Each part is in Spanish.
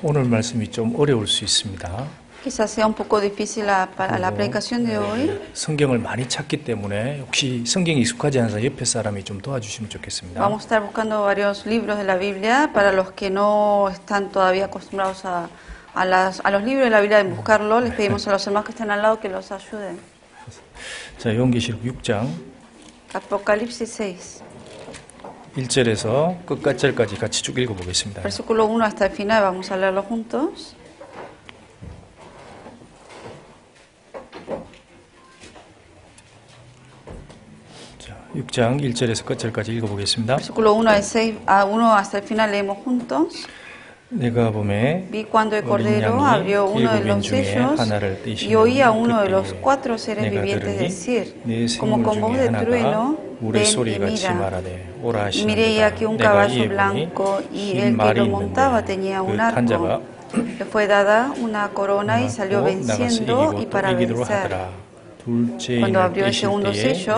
오늘 말씀이 좀 어려울 수 있습니다. Quizás sea un poco difícil para la predicación de hoy. 성경을 많이 찾기 때문에 혹시 성경이 익숙하지 않아서 옆에 사람이 좀 도와주시면 좋겠습니다. Vamos a estar buscando varios libros de la Biblia para los que no están todavía acostumbrados a los libros de la Biblia en buscarlo. Les pedimos a los hermanos que están al lado que los ayuden. 자, 요한계시록 6장 Apocalipsis 6, 1절에서 끝까지 같이 쭉 읽어보겠습니다. versículo 1 hasta el final. Vamos a leerlo juntos. 자, 6장 1절에서 끝까지 읽어보겠습니다. Versículo 1 hasta el final leemos juntos. 내가 보매 Vi cuando el Cordero abrió uno de los sellos y oí a uno de los 4 seres vivientes decir, como con voz de trueno, ven y mira. Y miré y aquí un caballo blanco y el que lo montaba tenía un arco. Le fue dada una corona y salió venciendo y para vencer. Cuando abrió el segundo sello,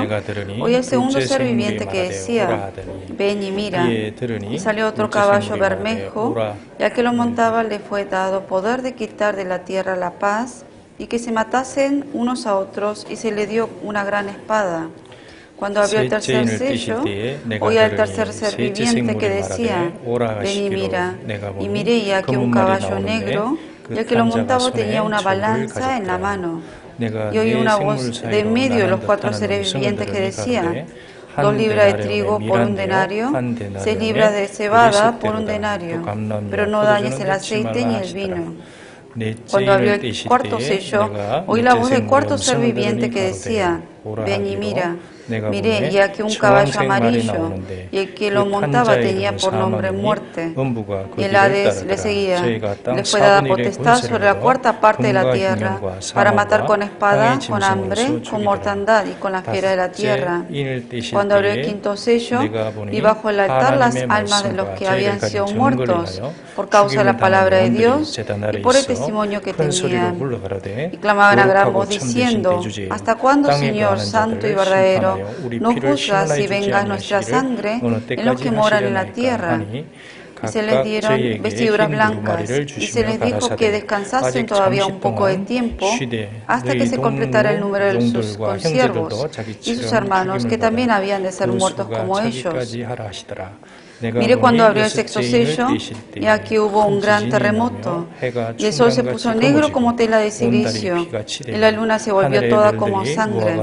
oí el segundo ser viviente que decía, ven y mira. Y salió otro caballo bermejo, y al que lo montaba le fue dado poder de quitar de la tierra la paz, y que se matasen unos a otros, y se le dio una gran espada. Cuando abrió el tercer sello, oí al tercer ser viviente que decía, ven y mira. Y miré y aquí un caballo negro, y el que lo montaba tenía una balanza en la mano. Y oí una voz de en medio de los 4 seres vivientes que decía, 2 libras de trigo por un denario, 6 libras de cebada por un denario, pero no dañes el aceite ni el vino. Cuando abrió el cuarto sello, oí la voz del cuarto ser viviente que decía, ven y mira. Miré, y aquí un caballo amarillo, y el que lo montaba tenía por nombre muerte, y el Hades le seguía. Le fue dada potestad sobre la cuarta parte de la tierra, para matar con espada, con hambre, con mortandad y con la fiera de la tierra. Cuando abrió el quinto sello, vi bajo el altar las almas de los que habían sido muertos, por causa de la palabra de Dios, y por el testimonio que tenían. Y clamaban a gran voz diciendo, ¿hasta cuándo, Señor, santo y verdadero, no juzgas y vengas nuestra sangre en los que moran en la tierra? Y se les dieron vestiduras blancas, y se les dijo que descansasen todavía un poco de tiempo, hasta que se completara el número de sus consiervos y sus hermanos, que también habían de ser muertos como ellos. Miré cuando abrió el sexto sello, y aquí hubo un gran terremoto, y el sol se puso negro como tela de silicio, y la luna se volvió toda como sangre.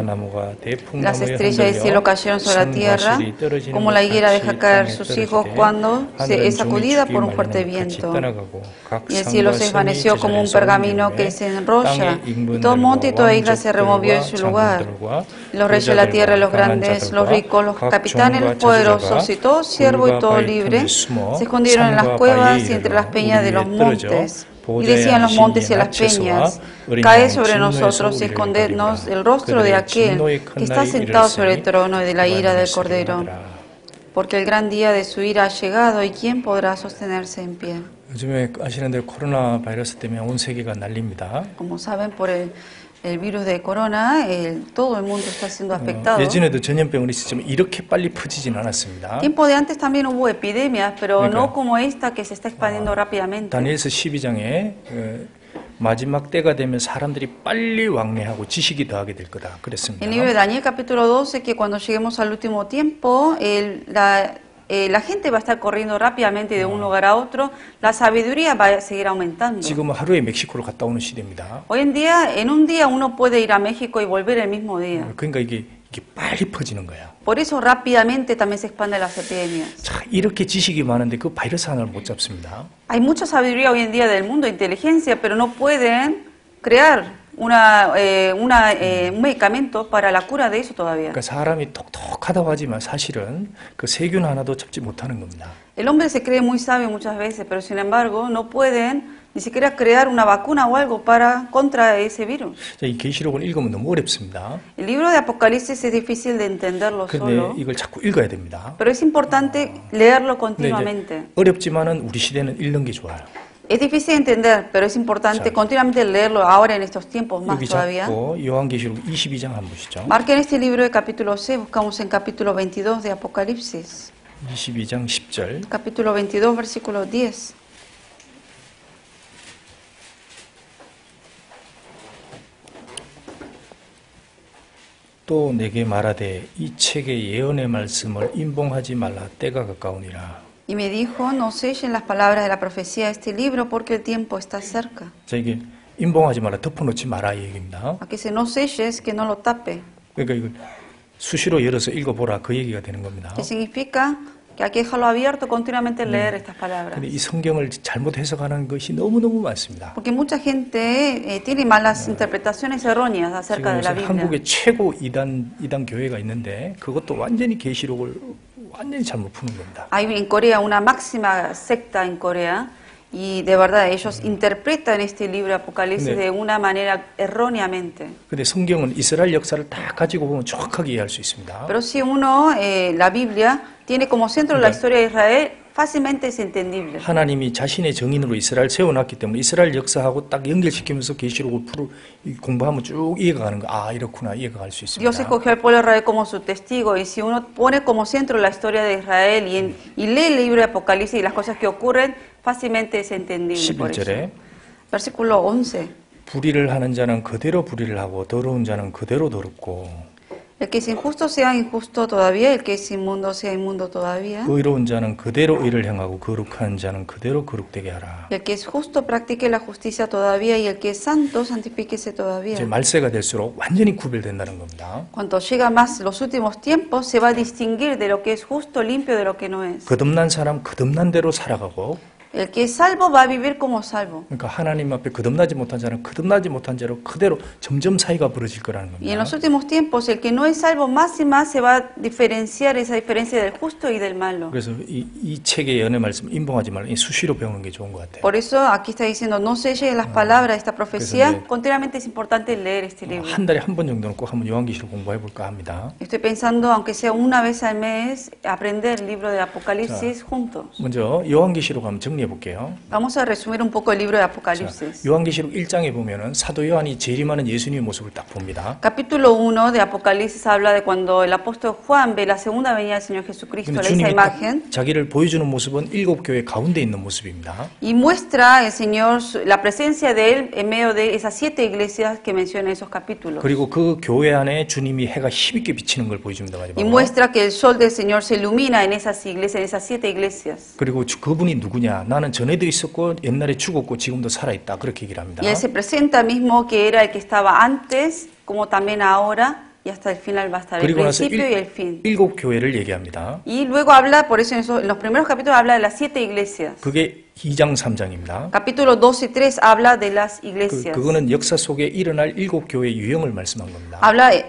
Las estrellas del cielo cayeron sobre la tierra, como la higuera deja caer sus hijos cuando es sacudida por un fuerte viento. Y el cielo se desvaneció como un pergamino que se enrolla, y todo monte y toda isla se removió en su lugar. Los reyes de la tierra, los grandes, los ricos, los capitanes, los poderosos, y todo siervo y todo libre, se escondieron en las cuevas y entre las peñas de los montes. Y decían los montes y las peñas, caed sobre nosotros y escondednos el rostro de aquel que está sentado sobre el trono y de la ira del Cordero. Porque el gran día de su ira ha llegado, y ¿quién podrá sostenerse en pie? 요즘에 아시는 대로 코로나 바이러스 때문에 온 세계가 난립니다. Como saben, por el virus de corona, todo el mundo está siendo afectado. 예전에도 전염병은 있었지만 이렇게 빨리 퍼지진 않았습니다. Tiempo de antes también hubo epidemias, pero no como esta que se está expandiendo rápidamente. 다니엘서 12장에 마지막 때가 되면 사람들이 빨리 왕래하고 지식이 더하게 될 거다 그랬습니다. En el libro de Daniel capítulo 12, que cuando lleguemos al último tiempo, la gente va a estar corriendo rápidamente de un lugar a otro, la sabiduría va a seguir aumentando. 지금은 하루에 멕시코로 갔다 오는 시대입니다. Hoy en día, en un día uno puede ir a México y volver el mismo día. 그러니까 이게 빨리 퍼지는 거야. Por eso rápidamente también se expanden las epidemias. 자, 이렇게 지식이 많은데 그 바이러스 하나를 못 잡습니다. Hay mucha sabiduría hoy en día del mundo, inteligencia, pero no pueden crear un medicamento para la cura de eso todavía. 그러니까 사람이 똑똑하다고 하지만 사실은 그 세균 하나도 잡지 못하는 겁니다. El hombre se cree muy sabio muchas veces, pero sin embargo no pueden ni siquiera crear una vacuna o algo contra ese virus. 자, 이 계시록을 읽으면 너무 어렵습니다. El libro de Apocalipsis es difícil de entenderlo solo, 근데 이걸 자꾸 읽어야 됩니다. pero es importante leerlo continuamente. 어렵지만은 우리 시대는 읽는 게 좋아요. Es difícil de entender, pero es importante continuamente leerlo ahora en estos tiempos más 여기 todavía. 잡고 요한계시록 22장 한번 보시죠. Marquen este libro de capítulo 6, buscamos en capítulo 22 de Apocalipsis. 22장 10절. Capítulo 22, versículo 10. 또 내게 말하되 이 책의 예언의 말씀을 임봉하지 말라 때가 가까우니라. Y me dijo, no sellen las palabras de la profecía de este libro porque el tiempo está cerca. 자, 이게 임봉하지 말라, 덮어놓지 마라 이 얘기입니다. Aquí dice, no selles, que no lo tape. 그러니까 이걸 수시로 열어서 읽어보라 그 얘기가 되는 겁니다. ¿Qué significa? Que hay que dejarlo abierto, continuamente leer estas palabras. 근데 이 성경을 잘못 해석하는 것이 너무너무 많습니다. Porque mucha gente tiene malas interpretaciones erróneas acerca de la Biblia. 한국에 최고 이단 교회가 있는데 그것도 완전히 계시록을 완전히 잘못 푸는 겁니다. Hay en Corea una máxima secta en Corea y de verdad ellos interpretan este libro Apocalipsis de una manera erróneamente. 근데 성경은 이스라엘 역사를 다 가지고 보면 정확하게 이해할 수 있습니다. Pero si uno la Biblia tiene como centro la historia de Israel, fácilmente es entendible. 하나님이 자신의 정인으로 이스라엘 세워놨기 때문에 이스라엘 역사하고 딱 연결시키면서 계시록을 공부하면 쭉 이해가 가는 거. 아, 이렇구나 이해가 갈 수 있습니다. Dios escogió al pueblo de Israel como su testigo y si uno pone como centro la historia de Israel y lee el libro de Apocalipsis y las cosas que ocurren, fácilmente es entendible. Por eso. Versículo 11. 불의를 하는 자는 그대로 불의를 하고 더러운 자는 그대로 더럽고 El que es injusto sea injusto todavía, el que es inmundo sea inmundo todavía. 의로운 자는 그대로 의를 행하고 거룩한 자는 그대로 거룩되게 하라. El que es justo practique la justicia todavía y el que es santo santifíquese todavía. 이제 말세가 될수록 완전히 구별된다는 겁니다. Cuando llega más los últimos tiempos se va a distinguir de lo que es justo, limpio de lo que no es. 거듭난 사람 거듭난 대로 살아가고 El que es salvo va a vivir como salvo. 그러니까 하나님 앞에 거듭나지 못한 자는 거듭나지 못한 자로 그대로 점점 사이가 벌어질 거라는 겁니다. Y en los últimos tiempos el que no es salvo más y más se va a diferenciar esa diferencia del justo y del malo. 그래서 이 책의 연의 말씀 임봉하지 말라. 수시로 배우는 게 좋은 것 같아요. Por eso aquí está diciendo no selles las palabras de esta profecía. Continuamente es importante leer este libro. 한 달에 한 번 정도는 꼭 한번 요한계시록 공부해 볼까 합니다. Estoy pensando aunque sea una vez al mes aprender el libro de Apocalipsis juntos. 먼저 요한계시록 한번 정리해 볼게요. Vamos a resumir un poco el libro de Apocalipsis. 요한계시록 1장에 보면은 사도 요한이 재림하는 예수님의 모습을 딱 봅니다. Capítulo 1 de Apocalipsis habla de cuando el apóstol Juan ve la segunda venida del Señor Jesucristo, esa imagen. 자기를 보여주는 모습은 7교회 가운데 있는 모습입니다. Y muestra el Señor la presencia de él en medio de esas 7 iglesias que menciona en esos capítulos. 그리고 그 교회 안에 주님이 해가 힘있게 비치는 걸 보여줍니다. Y muestra que el sol del Señor se ilumina en esas iglesias, en esas 7 iglesias. 그리고 그분이 누구냐? 나는 전에도 있었고 옛날에 죽었고 지금도 살아있다. 그렇게 얘기를 합니다. Y él se presenta mismo que era el que estaba antes, como también ahora, y hasta el final va a estar el principio y el fin. 7교회를 얘기합니다. Y luego habla, por eso en los primeros capítulos habla de las 7 iglesias. 그게 2장 3장입니다. Capítulo 2 y 3 habla de las iglesias. 그거는 역사 속에 일어날 7교회의 유형을 말씀한 겁니다.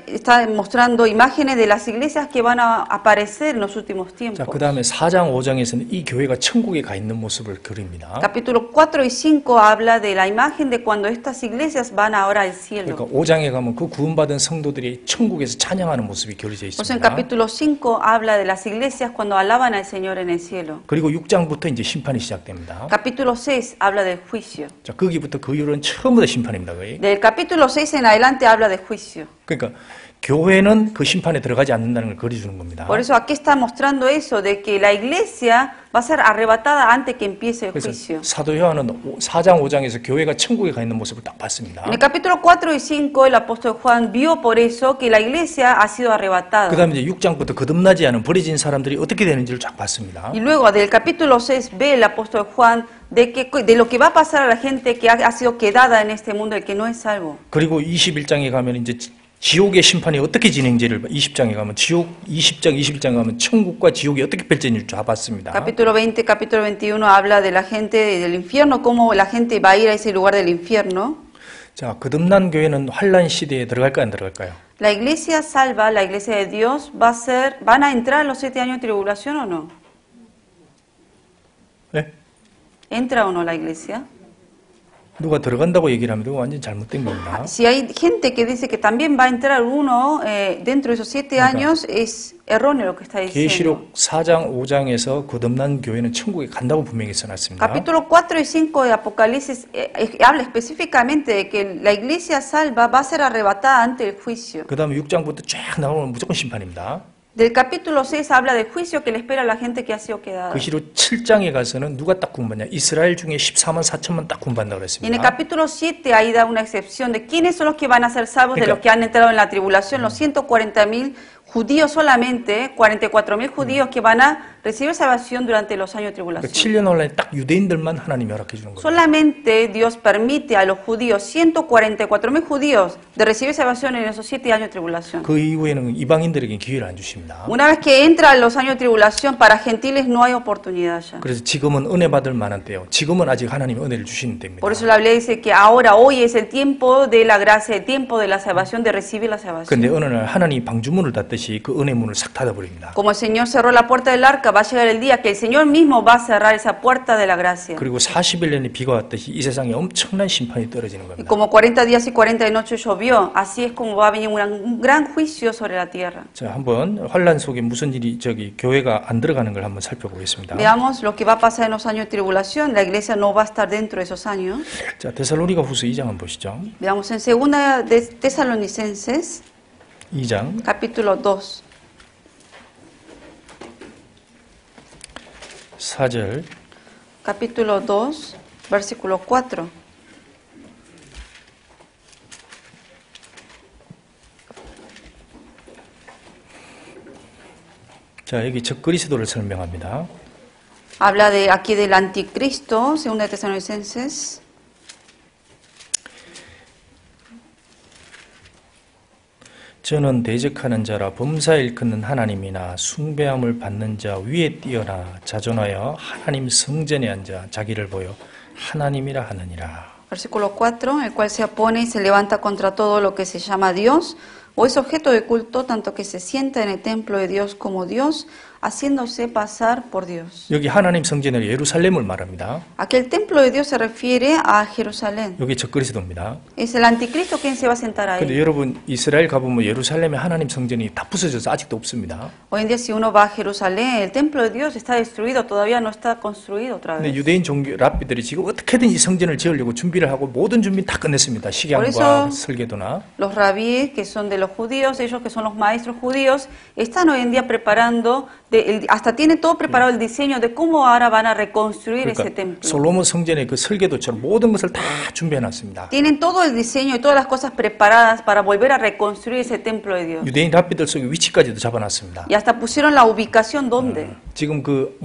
Está mostrando imágenes de las iglesias que van a aparecer en los últimos tiempos. 자, 그다음에 4장 5장에서는 이 교회가 천국에 가 있는 모습을 그립니다. Capítulo 4 y 5 habla de la imagen de cuando estas iglesias van ahora al cielo. 그러니까 5장에 가면 그 구원받은 성도들이 천국에서 찬양하는 모습이 그려져 있습니다. Pues en capítulo 5 habla de las iglesias cuando alaban al Señor en el cielo. 그리고 6장부터 이제 심판이 시작됩니다. Capítulo 6 habla del juicio. 자, 거기부터 그 이후로는 처음부터 심판입니다. 거의. Del capítulo 6 en adelante habla de juicio. 그러니까 교회는 그 심판에 들어가지 않는다는 걸 그려주는 겁니다. Por eso aquí está mostrando eso de que la iglesia va a ser arrebatada antes que empiece el juicio. 사도 요한은 4장 5장에서 교회가 천국에 가 있는 모습을 딱 봤습니다. En el capítulo 4 y 5 el apóstol Juan vio por eso que la iglesia ha sido arrebatada. 그다음에 이제 6장부터 거듭나지 않은 버려진 사람들이 어떻게 되는지를 쫙 봤습니다. Y luego del capítulo 6 ve el apóstol Juan de lo que va a pasar a la gente que ha sido quedada en este mundo, el que no es salvo. 그리고 21장에 가면 이제 지옥의 심판이 어떻게 진행지를 20장에 가면 지옥 20장 21장에 가면 천국과 지옥이 어떻게 펼쳐질지 다 봤습니다. Capítulo 20, capítulo 21 habla de la gente del infierno, cómo la gente va a ir a ese lugar del infierno. 자, 거듭난 교회는 환란 시대에 들어갈까요, 안 들어갈까요? La iglesia salva, la iglesia de Dios van a entrar en los 7 años de tribulación o no? 네? ¿Entra o no la iglesia? 누가 들어간다고 얘기를 하면 그거 완전 잘못된 겁니다. Si hay gente que dice que también va a entrar uno dentro de esos 7 años, es erróneo lo que está diciendo. 계시록 4장 5장에서 거듭난 교회는 천국에 간다고 분명히 써놨습니다. Capítulo 4 y 5 de Apocalipsis habla específicamente de que la iglesia salva va a ser arrebatada ante el juicio. 그 다음에 6장부터 쫙 나오면 무조건 심판입니다. Del capítulo 6 habla del juicio que le espera a la gente que ha sido quedada. 그 시로 7장에 가서는 누가 딱 구원받냐? 이스라엘 중에 14만 4천만 딱 구원받는다고 Y en el 그랬습니다. capítulo 7 ahí da una excepción de quiénes son los que van a ser salvos de los que han entrado en la tribulación, los 140.000 judíos solamente, 44.000 judíos que van a recibir salvación durante los años de 그러니까 tribulación. 7년 혼란에 딱 유대인들만 하나님이 허락해 주는 거예요. Solamente Dios permite a los judíos, 144.000 judíos, de recibir salvación en esos 7 años de tribulación. 그 이후에는 이방인들에게 기회를 안 주십니다. Una vez que entran los años de tribulación, para gentiles no hay oportunidad ya. 그래서 지금은 은혜 받을 만한 때요. 지금은 아직 하나님이 은혜를 주시는 때입니다. Por eso la Biblia dice que ahora, hoy es el tiempo de la gracia, el tiempo de la salvación, de recibir la salvación. 그런데 어느 날 하나님이 방주문을 닫듯이 그 은혜 문을 싹 닫아버립니다. Como el Señor cerró la puerta del arca, va a llegar el día que el Señor mismo va a cerrar esa puerta de la gracia. 그리고 40일년의 비가 왔듯이 이 세상에 엄청난 심판이 떨어지는 Y 겁니다. como 40 días y 40 noches llovió, así es como va a venir un gran juicio sobre la tierra. 자, 한번 환란 속에 무슨 일이 교회가 안 들어가는 걸 한번 살펴보겠습니다. Veamos lo que va a pasar en los años de tribulación. La iglesia no va a estar dentro de esos años. 자, 데살로니가 후서 2장 한번 보시죠. Veamos en segunda de Tesalonicenses, 2장 capítulo 2. 4절 Capítulo 2, versículo 4. 자, 여기 적그리스도를 설명합니다. Habla de aquí del anticristo, segunda de Tesalonicenses. 저는 대적하는 자라 범사 일컫는 하나님이나 숭배함을 받는 자 위에 뛰어나 자존하여 하나님 성전에 앉아 자기를 보여 하나님이라 하느니라. Versículo 4, el cual se opone y se levanta contra todo lo que se llama Dios, o es objeto de culto, tanto que se sienta en el templo de Dios como Dios, haciéndose pasar por Dios. 여기 하나님 성전을 예루살렘을 말합니다. Aquí el templo de Dios se refiere a Jerusalén. 여기 적그리스도입니다. Es el anticristo quien se va a sentar 근데 ahí. 여러분 이스라엘 가보면 예루살렘에 하나님 성전이 다 부서져서 아직도 없습니다. Hoy en día si uno va a Jerusalén, el templo de Dios está destruido, todavía no está construido otra 근데 vez. 유대인 종교 랍비들이 지금 어떻게든 이 성전을 지으려고 준비를 하고 모든 준비 다 끝냈습니다. Por 식양과 eso- 설계도나. Los rabíes, que son de los judíos, ellos que son los maestros judíos, están hoy en día preparando, hasta tienen todo preparado el diseño de cómo ahora van a reconstruir ese 그러니까 templo. 솔로몬 성전의 그 설계도처럼 모든 것을 다 준비해놨습니다. Tienen todo el diseño y todas las cosas preparadas para volver a reconstruir ese templo de Dios. 유대인 랍비들 속에 위치까지도 잡아놨습니다. Y hasta pusieron la ubicación donde. 지금 그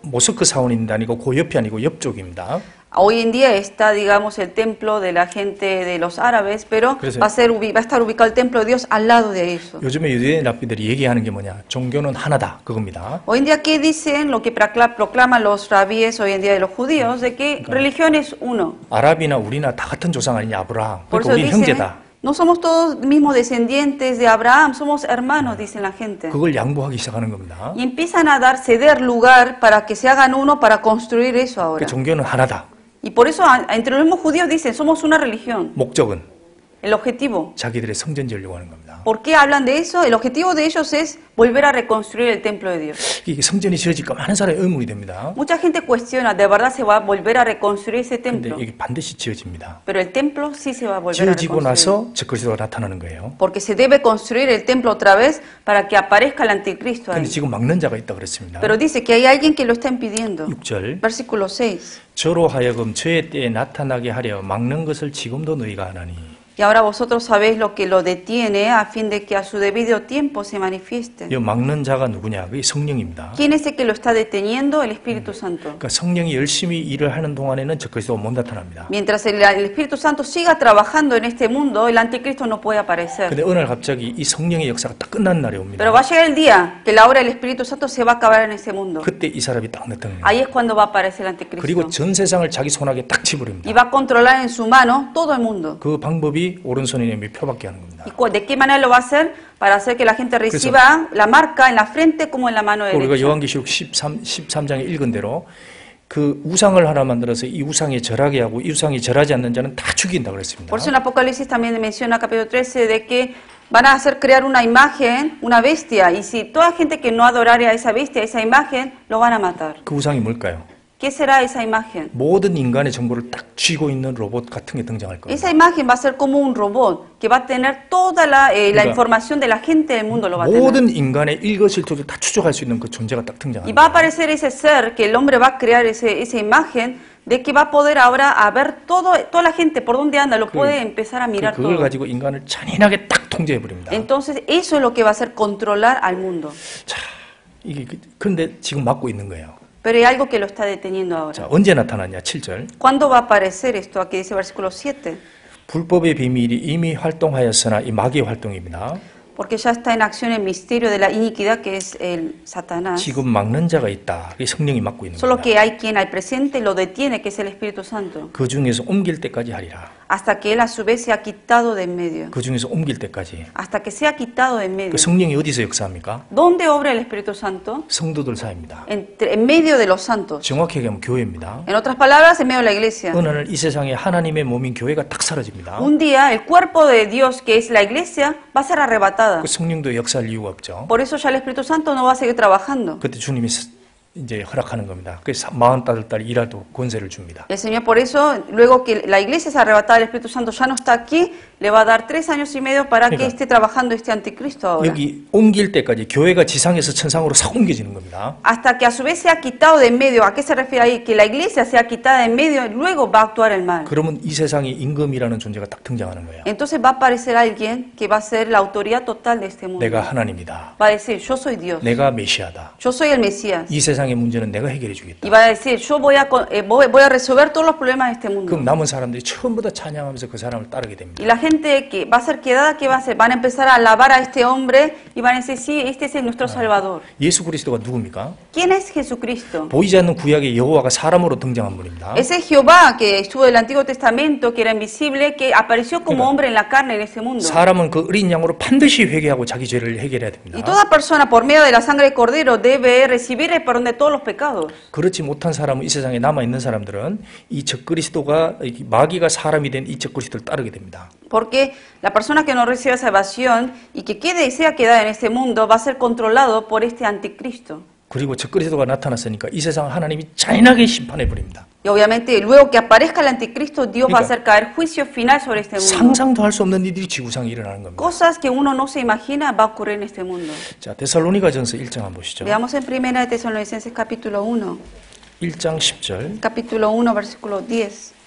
모스크 사원인데 아니고 그 옆이 아니고 옆쪽입니다. Hoy en día está, digamos, el templo de la gente de los árabes, pero 그래서- va a estar ubicado el templo de Dios al lado de eso. 요즘에 유대인 랍비들이 얘기하는 게 뭐냐? 종교는 하나다 그겁니다. Hoy en día, ¿qué dicen lo que proclaman los rabíes hoy en día de los judíos? De que religión es uno. 아랍이나 우리나 다 같은 조상 아니냐 아브라함. Por 그러니까 eso 우리 dicen, 형제다. no somos todos mismos descendientes de Abraham, somos hermanos, dicen la gente. 그걸 양보하기 시작하는 겁니다. Y empiezan a ceder lugar para que se hagan uno para construir eso ahora. 그 종교는 하나다. Y por eso entre los mismos judíos dicen, somos una religión. 목적은 El objetivo. 자기들의 성전 지으려고 하는 겁니다. ¿Por qué hablan de eso? El objetivo de ellos es volver a reconstruir el templo de Dios. 이게 성전이 지어질까 많은 사람이 의문이 됩니다. Mucha gente cuestiona, ¿de verdad se va a volver a reconstruir ese 근데 templo? 이게 반드시 지어집니다. Pero el templo sí se va a volver a 지어지고 reconstruir. 나서 적그리스도가 나타나는 거예요. Porque se debe construir el templo otra vez para que aparezca el anticristo ahí. 근데 지금 막는 자가 있다 그랬습니다. Pero dice que hay alguien que lo está impidiendo. 6절 Versículo 6. 저로 하여금 저의 때에 나타나게 하려 막는 것을 지금도 너희가 하나니 Y ahora vosotros sabéis lo que lo detiene a fin de que a su debido tiempo se manifieste. 이 막는 자가 누구냐? 그게 성령입니다. ¿Quién es el que lo está deteniendo? El Espíritu Santo. 그러니까 성령이 열심히 일을 하는 동안에는 적그리스도가 못 나타납니다. Mientras el Espíritu Santo siga trabajando en este mundo, el anticristo no puede aparecer. 근데 어느 날 갑자기 이 성령의 역사가 딱 끝난 날이 옵니다. Pero va a llegar el día que la obra del Espíritu Santo se va a acabar en ese mundo. 그때 이 사람이 딱 나타나요. Ahí es cuando va a aparecer el 그리고 anticristo. 전 세상을 자기 손아귀에 딱 Y 집어버립니다. va a controlar en su mano todo el mundo. 그 방법이 오른손에 표밖에 하는 겁니다. ¿Y de qué manera lo va a hacer? Para hacer que la gente reciba la marca en la frente como en la mano 우리가 derecha. 요한계시록 13장에 읽은 대로 그 우상을 하나 만들어서 이 우상에 절하게 하고 이 우상이 절하지 않는 자는 다 죽인다 그랬습니다. Por eso en Apocalipsis también menciona capítulo 13 de que van a hacer crear una imagen, una bestia, y si toda gente que no adorare a esa bestia, a esa imagen, lo van a matar. 그 우상이 뭘까요? ¿Qué será esa imagen? 모든 인간의 정보를 딱 쥐고 있는 로봇 같은 게 등장할 거예요. Esa imagen va a ser como un robot que va a tener toda la información de la gente del mundo lo va a tener. 모든 인간의 일거실토를 다 추적할 수 있는 그 존재가 딱 등장합니다. Y va a aparecer ese ser que el hombre va a crear esa imagen de que va a poder ahora a ver toda la gente por donde anda, lo puede empezar a mirar 그걸 todo. 가지고 인간을 잔인하게 딱 통제해 버립니다. Entonces eso es lo que va a hacer controlar al mundo. 자, 이게 그런데 지금 막고 있는 거예요. Pero hay algo que lo está deteniendo ahora. 자, 언제 나타났냐? 7절. ¿Cuándo va a aparecer esto? Aquí dice versículo 7. 불법의 비밀이 이미 활동하였으나 이 마귀의 활동입니다. Porque ya está en acción el misterio de la iniquidad que es el Satanás. 지금 막는 자가 있다. 그게 성령이 막고 있는 Solo 겁니다. que hay quien al presente lo detiene, que es el Espíritu Santo. 그 중에서 옮길 때까지 하리라. Hasta que él a su vez se ha quitado de en medio. 그 중에서 옮길 때까지. Hasta que se ha quitado de en medio. 그 성령이 어디서 역사합니까? ¿Dónde obra el Espíritu Santo? 성도들 사이입니다. En medio de los santos. 정확히 얘기하면 교회입니다. En otras palabras, en medio de la iglesia. 어느 날 이 세상에 하나님의 몸인 교회가 딱 사라집니다. Un día el cuerpo de Dios, que es la iglesia, va a ser arrebatada. 그 성령도 역사할 이유가 없죠. Por eso ya el Espíritu Santo no va a seguir trabajando. 그때 주님이 이제 허락하는 겁니다. 그래서 40달이 일하도 권세를 줍니다. El Señor por eso, luego que la iglesia es arrebatada, el Espíritu Santo ya no está aquí, le va a dar 3 años y medio para que esté trabajando este anticristo ahora. 여기 옮길 때까지 교회가 지상에서 천상으로 싹 옮겨지는 겁니다. Hasta que a su vez se ha quitado de en medio. ¿A qué se refiere ahí? Que la iglesia sea quitada de en medio y luego va a actuar el mal. 그러면 이 세상에 임금이라는 존재가 딱 등장하는 거예요. Entonces va a aparecer alguien que va a ser la autoridad total de este mundo. 내가 하나님이다. Va a decir, yo soy Dios. 내가 메시아다. Yo soy el Mesías. 이 세상의 문제는 내가 해결해 주겠다. Y va a decir, yo voy a resolver todos los problemas de este mundo. 그럼 남은 사람들이 전부 다 찬양하면서 그 사람을 따르게 됩니다. Y la gente que va a ser quedada, ¿qué va a hacer? Van a empezar a alabar a este hombre y van a decir, sí, este es nuestro Salvador. 예수 그리스도가 누굽니까? ¿Quién es Jesucristo? 보이지 않는 구약의 여호와가 사람으로 등장한 분입니다. Ese Jehová que estuvo del Antiguo Testamento, que era invisible, que apareció como hombre en la carne en ese mundo. 사람은 그 어린 양으로 반드시 회개하고 자기 죄를 해결해야 됩니다. Y toda persona por medio de la sangre de Cordero debe recibir el perdón de todos los pecados. 그렇지 못한 사람은 이 세상에 남아 있는 사람들은 이 적그리스도가 마귀가 사람이 된 이 적그리스도를 따르게 됩니다. Porque la persona que no reciba salvación y que quede y sea quedada en este mundo va a ser controlado por este anticristo. 그리고 적그리스도가 나타났으니까 이 세상 하나님이 잔인하게 심판해 버립니다. Y obviamente luego que aparezca el anticristo, Dios va a hacer caer juicio final sobre este mundo. 상상도 할 수 없는 일들이 지구상에 일어나는 겁니다. Cosas que uno no se imagina va a ocurrir en este mundo. 자, 데살로니가전서 1장 한번 보시죠. Veamos en Primera de Tesalonicenses capítulo 1. 1장 10절. Capítulo 1, versículo 10.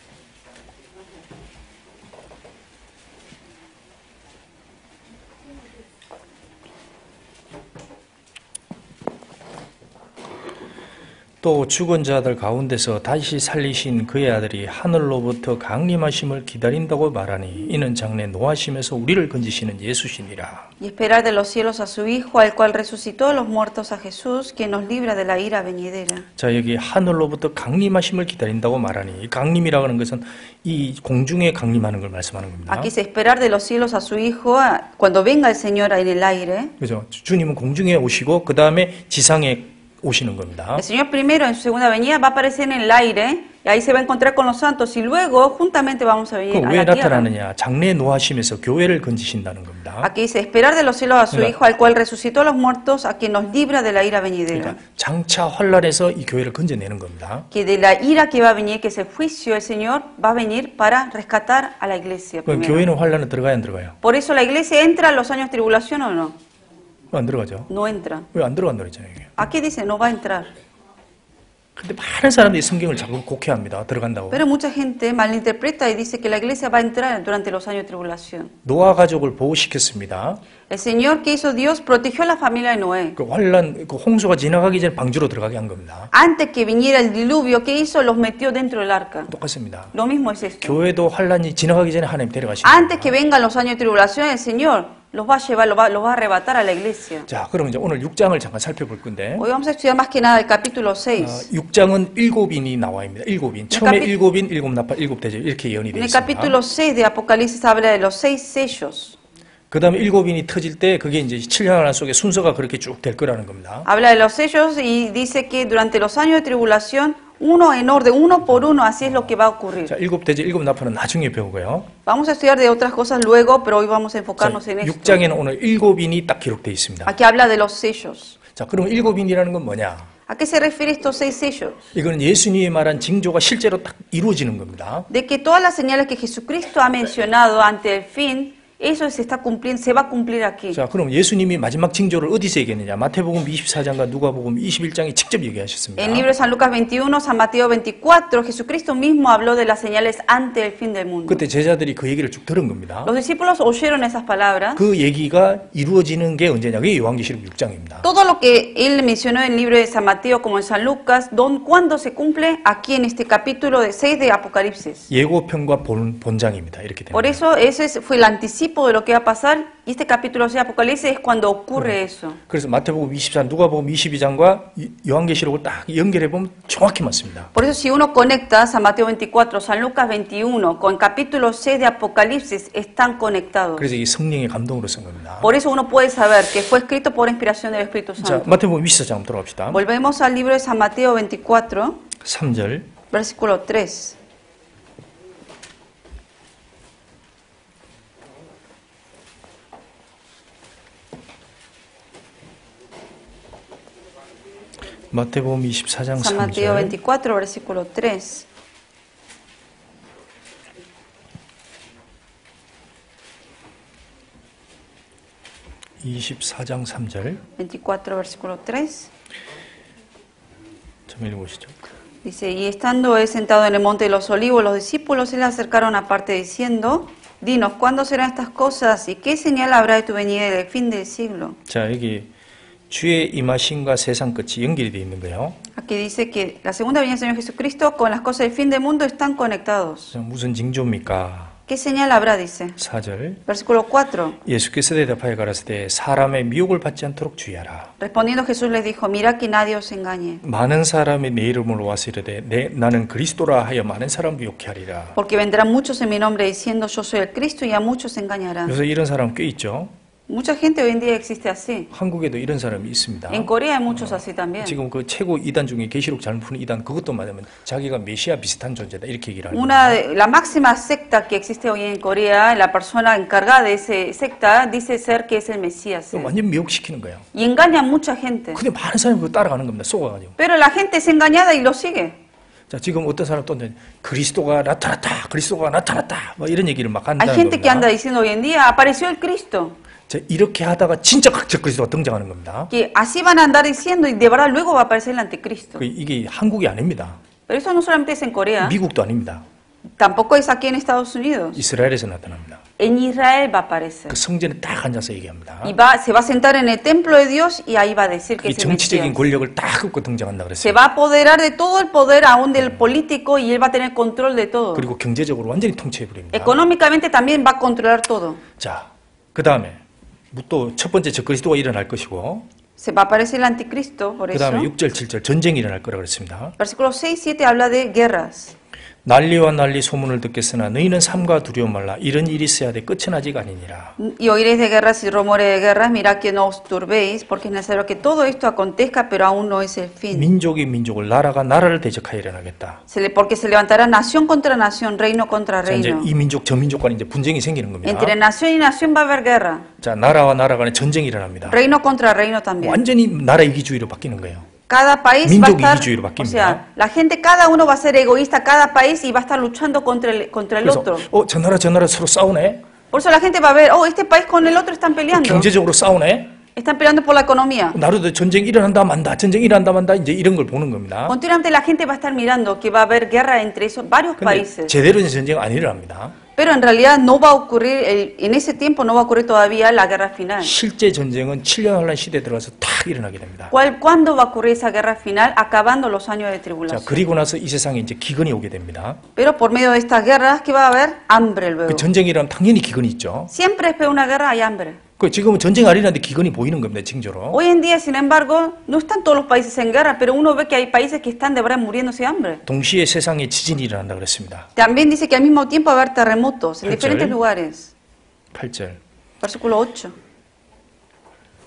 또 죽은 자들 가운데서 다시 살리신 그의 아들이 하늘로부터 강림하심을 기다린다고 말하니 이는 장래 노하심에서 우리를 건지시는 예수시니라. Y esperar de los cielos a su Hijo, al cual resucitó de los muertos a Jesús, quien nos libra de la ira venidera. 자, 여기 하늘로부터 강림하심을 기다린다고 말하니 강림이라고 하는 것은 이 공중에 강림하는 걸 말씀하는 겁니다. Aquí se esperar de los cielos a su Hijo cuando venga el Señor en el aire. 그죠? 주님은 공중에 오시고 그 다음에 지상에 오시는 겁니다. El Señor primero en su segunda venida va a aparecer en el aire y ahí se va a encontrar con los santos y luego juntamente vamos a venir a 왜 la tierra. 나타나느냐? 장래 노하심에서 교회를 건지신다는 겁니다. Aquí dice esperar de los cielos a su Hijo, al cual resucitó a los muertos, a quien nos libra de la ira venidera. 그러니까 장차 환란에서 이 교회를 건져내는 겁니다. Que de la ira que va a venir, que es el juicio, el Señor va a venir para rescatar a la iglesia. 그럼 primero. 교회는 환란에 들어가야 안 들어가요? Por eso la iglesia entra a los años de tribulación o no? 안 들어가죠? No entra. 왜 안 들어간다 그랬잖아요. 이게. Aquí dice no va a entrar. 근데 많은 사람들이 성경을 자꾸 곡해합니다. 들어간다고. Pero mucha gente malinterpreta y dice que la iglesia va a entrar durante los años de tribulación. 노아 가족을 보호시켰습니다. El Señor que hizo Dios protegió a la familia de Noé. 그 환란, 그 홍수가 지나가기 전에 방주로 들어가게 한 겁니다. Antes que viniera el diluvio, ¿qué hizo? Los metió dentro del arca. 똑같습니다. Lo mismo es esto. 교회도 환란이 지나가기 전에 하나님 데려가시는 Antes 겁니다. que vengan los años de tribulación, el Señor los va a llevar, los va a arrebatar a la iglesia. 자, 그럼 이제 오늘 6장을 잠깐 살펴볼 건데. Hoy vamos a estudiar más que nada el capítulo 6. 6장은 7인이 나와입니다. 7인. 처음에 7인, 7나팔, 7대접 이렇게 예언이 되어 En el 있습니다. capítulo 6 de Apocalipsis habla de los 6 sellos. 그 다음에 7인이 터질 때 그게 이제 7년 속에 순서가 그렇게 쭉 될 거라는 겁니다. Habla de los sellos y dice que durante los años de tribulación, uno en orden, uno por uno, así es lo que va a ocurrir. 자, 7대접, 7나팔은 나중에 배우고요. Vamos a estudiar de otras cosas luego, pero hoy vamos a enfocarnos 자, en esto. 6장에는 오늘 7인이 딱 기록되어 있습니다. Aquí habla de los sellos. 자, 그럼 7인이라는 건 뭐냐? ¿A qué se refiere estos 6 sellos? 이거는 예수님이 말한 징조가 실제로 딱 이루어지는 겁니다. De que todas las señales que Jesucristo ha mencionado ante el fin, eso se está cumpliendo, se va a cumplir aquí. 자, 그럼 예수님이 마지막 징조를 어디서 얘기했느냐? 마태복음 24장과 누가복음 21장에 직접 얘기하셨습니다. En el libro de San Lucas 21, San Mateo 24, Jesucristo mismo habló de las señales ante el fin del mundo. 그때 제자들이 그 얘기를 쭉 들은 겁니다. Los discípulos oyeron esas palabras. 그 얘기가 이루어지는 게 언제냐? 그게 요한계시록 6장입니다. Todo lo que él mencionó en el libro de San Mateo como en San Lucas, ¿cuándo se cumple? Aquí en este capítulo 6 de Apocalipsis. 예고편과 본장입니다. 이렇게 됩니다. Por eso ese fue el anticipo de lo que va a pasar, y este capítulo de Apocalipsis es cuando ocurre eso. 그래서 마태복음 24, 누가복음 22장과 요한계시록을 딱 연결해 보면 정확히 맞습니다. Por eso si uno conecta San Mateo 24, San Lucas 21 con capítulo 6 de Apocalipsis, están conectados. 그래서 이 성령의 감동으로 쓴 겁니다. Por eso uno puede saber que fue escrito por inspiración del Espíritu 자, Santo. 마태복음 24장 들어갑시다. Volvemos al libro de San Mateo 24, 3절. versículo 3. 마태복음 24장 San Mateo 3절. 24, versículo 3. (24장 3절) 24, versículo 3. 좀 읽어보시죠. Dice, y estando él sentado en el monte de los olivos, los discípulos se le acercaron aparte diciendo, dinos, ¿cuándo serán estas cosas? ¿Y qué señal habrá de tu venida y del fin del siglo? 자, 여기 주의 임하심과 세상 끝이 연결이 되어 있는 거예요. Aquí dice que la segunda venida del Señor Jesucristo con las cosas del fin del mundo están conectados. 자, 무슨 징조입니까? ¿Qué señal habrá? Dice. 4절. Versículo 4. 예수께서 대답하여 가라사대 사람의 미혹을 받지 않도록 주의하라. Respondiendo Jesús les dijo, mira que nadie os engañe. 많은 사람이 내 이름으로 와서 이르되 나는 그리스도라 하여 많은 사람 미혹케 하리라. Porque vendrán muchos en mi nombre diciendo, yo soy el Cristo, y a muchos engañarán. 그래서 이런 사람 꽤 있죠. Mucha gente hoy en día existe así. 한국에도 이런 사람이 있습니다. En Corea hay muchos así también. 지금 그 최고 이단 중에 계시록 잘못 푸는 이단 그것도 말하면 자기가 메시아 비슷한 존재다 이렇게 얘기를 합니다. La máxima secta que existe hoy en Corea, la persona encargada de esa secta dice ser que es el Mesías. 완전 미혹시키는 거예요. Y engaña a mucha gente. 근데 많은 사람이 그거 따라가는 겁니다. 속아가지고. Pero la gente es engañada y lo sigue. 자, 지금 어떤 사람 또 그리스도가 나타났다, 그리스도가 나타났다, 뭐 이런 얘기를 막 Hay 한다는 gente que anda 겁니다. diciendo hoy en día, apareció el Cristo. 자, 이렇게 하다가 진짜 각적 그리스도가 등장하는 겁니다. Que así van a andar diciendo y de verdad luego va a aparecer el anticristo. 이게 한국이 아닙니다. Pero eso no solamente es en Corea, 미국도 아닙니다. tampoco es aquí en Estados Unidos. 이스라엘에서 나타납니다. En Israel va a aparecer. 그 성전에 딱 앉아서 얘기합니다. Y se va a sentar en el templo de Dios y ahí va a decir que 이 es el 정치적인 Mesías. 권력을 딱 끄고 등장한다 Se 그랬어요. va a apoderar de todo el poder aún del político y él va a tener control de todo. 그리고 경제적으로 완전히 통치해버립니다. Económicamente también va a controlar todo. 자, 그 다음에 또 첫 번째 적그리스도가 일어날 것이고 Se va a aparecer el anticristo, por 그 eso. 다음에 6절, 7절 전쟁이 일어날 거라고 그랬습니다. Versículo 6, 7 habla de guerras. 난리와 난리 소문을 듣겠으나 너희는 삼가 두려움 말라. 이런 일이 있어야 돼 끝은 아직 아니니라. Y oiréis de guerras y rumores de guerras, mirad que no os turbéis, porque es necesario que todo esto acontezca, pero aún no es el fin. 민족이 민족을 나라가 나라를 대적하여 일어나겠다. Porque se levantará nación contra nación, reino contra 자, 이제 reino. 이 민족 저 민족 간에 이제 분쟁이 생기는 겁니다. Entre nación y nación va a haber guerra. 자, 나라와 나라 간에 전쟁이 일어납니다. Reino contra reino también. 완전히 나라 이기주의로 바뀌는 거예요. Cada país va a 민족 estar, 이기주의로 o 바뀝니다. sea, la gente, cada uno va a ser egoísta, cada país, y va a estar luchando contra el 그래서 otro. 저 나라 서로 싸우네. Por eso la gente va a ver, oh, este país con el otro están peleando. 경제적으로 싸우네. Están peleando por la economía. 나라도 전쟁 일어난다 만다. 전쟁 일어난다 만다. 이제 이런 걸 보는 겁니다. Continuamente la gente va a estar mirando que va a haber guerra entre esos varios 근데 países. 제대로 된 전쟁은 안 일어납니다. Pero en realidad no va a ocurrir, en ese tiempo no va a ocurrir todavía la guerra final. 실제 전쟁은 7년 환란 시대에 들어가서 탁 일어나게 됩니다. ¿Cuándo va a ocurrir esa guerra final? Acabando los años de 자, tribulación. 그리고 나서 이 세상에 이제 기근이 오게 됩니다. Pero por medio de estas guerras, ¿qué va a haber? Hambre 그 luego. 전쟁이라면 당연히 기근이 있죠. Siempre después de una guerra hay hambre. 그 지금은 전쟁 아니라는데 기근이 보이는 겁니다, 징조로. Hoy en día, sin embargo, no están todos los países en guerra, pero uno ve que hay países que están de verdad muriéndose de hambre. 동시에 세상에 지진이 일어난다 그랬습니다. También dice que al mismo tiempo va a haber terremotos en diferentes lugares. 8절. Versículo 8.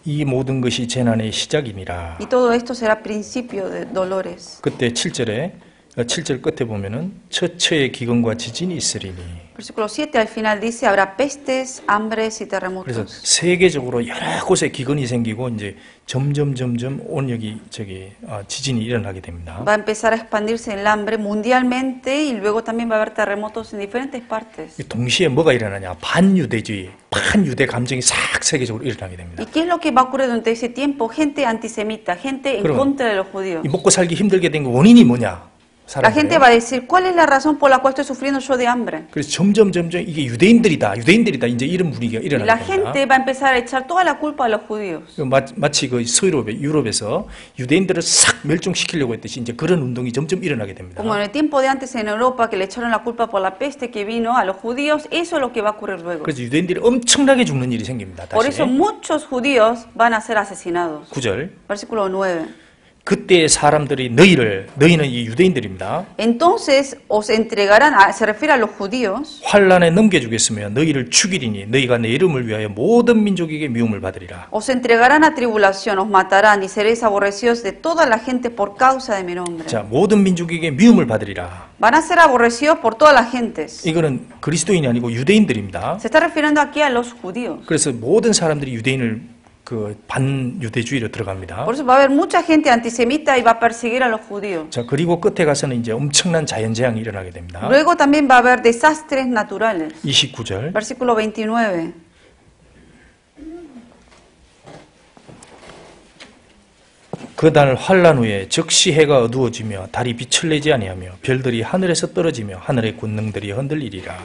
이 모든 것이 재난의 시작이니라. Y todo esto será principio de dolores. 그때 7절에 7절 끝에 보면은 처처의 기근과 지진이 있으리니. Versículo 7 al final dice habrá pestes, hambres y 그래서 terremotos. 세계적으로 여러 곳에 기근이 생기고 이제 점점 온역이 지진이 일어나게 됩니다. Va a empezar a expandirse el hambre mundialmente y luego también va a haber terremotos en diferentes partes. 동시에 뭐가 일어나냐? 반유대주의, 반유대 감정이 싹 세계적으로 일어나게 됩니다. ¿Y qué es lo que va a ocurrir durante ese tiempo? Gente antisemita, gente en contra de los judíos. 이 먹고 살기 힘들게 된 원인이 뭐냐? La gente va a decir, ¿cuál es la razón por la cual estoy sufriendo yo de hambre? 그래서 점점 이게 유대인들이다 이제 이런 분위기가 Y la 일어나게 gente 됩니다. va a empezar a echar toda la culpa a los judíos. 마치 그 유럽에서 유대인들을 싹 멸종시키려고 했듯이 이제 그런 운동이 점점 일어나게 됩니다. Como en el tiempo de antes en Europa que le echaron la culpa por la peste que vino a los judíos, eso es lo que va a ocurrir luego. 그래서 유대인들이 엄청나게 죽는 일이 생깁니다. Por 다시 eso muchos judíos van a ser asesinados. 9절. Versículo 9. 그때 사람들이 너희는 이 유대인들입니다. Entonces os entregarán, se refiere a los judíos, 환란에 넘겨주겠으며 너희를 죽이리니 너희가 내 이름을 위하여 모든 민족에게 미움을 받으리라. os entregarán a tribulación, os matarán y seréis aborrecidos de toda la gente por causa de mi nombre. 자, 모든 민족에게 미움을 받으리라. Van a ser aborrecidos por todas las gentes. 이거는 그리스도인이 아니고 유대인들입니다. Se está refiriendo aquí a los judíos. 그래서 모든 사람들이 유대인을 그 반유대주의로 들어갑니다. Por eso va a haber mucha gente antisemita y va a perseguir a los judíos. 자, 그리고 끝에 가서는 이제 엄청난 자연재앙이 일어나게 됩니다. Luego también va a haber desastres naturales. 29절. Versículo 29. 그날 환란 후에 즉시 해가 어두워지며 달이 빛을 내지 아니하며 별들이 하늘에서 떨어지며 하늘의 권능들이 흔들리리라.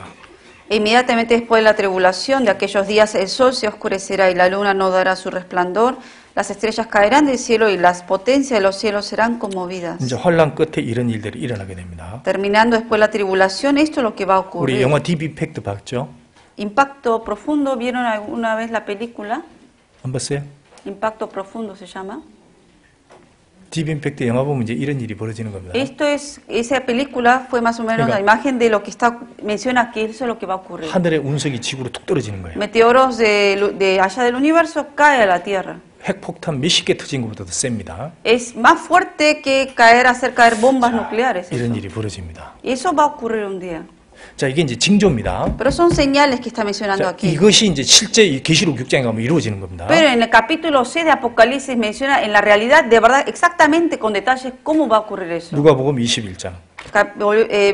E inmediatamente después de la tribulación de aquellos días el sol se oscurecerá y la luna no dará su resplandor, las estrellas caerán del cielo y las potencias de los cielos serán conmovidas. 이제 환란 끝에 이런 일들이 일어나게 됩니다. Terminando después la tribulación, esto es lo que va a 우리 ocurrir. 영화 딥 임팩트 봤죠? Impacto profundo, ¿vieron alguna vez la película? 안 봤어요? Impacto profundo se llama. 딥 임팩트 영화 보면 이제 이런 일이 벌어지는 겁니다. Esa película fue más o menos la imagen de lo que menciona aquí, eso es lo que va a ocurrir. 하늘의 운석이 지구로 툭 떨어지는 거예요. Meteoros de allá del universo cae a la Tierra. 핵폭탄 몇십 개 터진 것보다 더 셉니다. Es más fuerte que hacer caer bombas nucleares. 이런 일이 벌어집니다. Y eso va a ocurrir un día. 자, 이게 이제 징조입니다. Pero son señales que está mencionando 자, aquí. 이것이 이제 실제 계시록 6장에 가면 이루어지는 겁니다. Pero en el capítulo 6 de Apocalipsis menciona en la realidad, de verdad, exactamente con detalles cómo va a ocurrir eso. 누가복음 21장.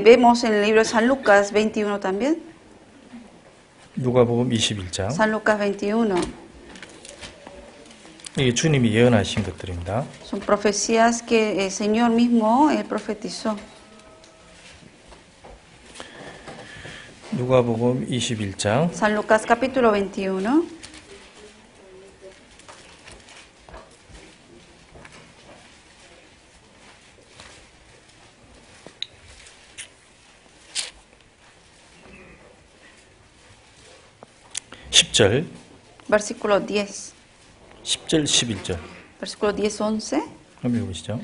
Vemos en el libro de San Lucas 21 también. 누가복음 21장. San Lucas 21. 이게 주님이 예언하신 것들입니다. Son profecías que el Señor mismo profetizó. 누가복음 21장. San Lucas capítulo 21. Versículo 10. 10절, 11절. Versículo 10, 11. 한번 읽어보시죠.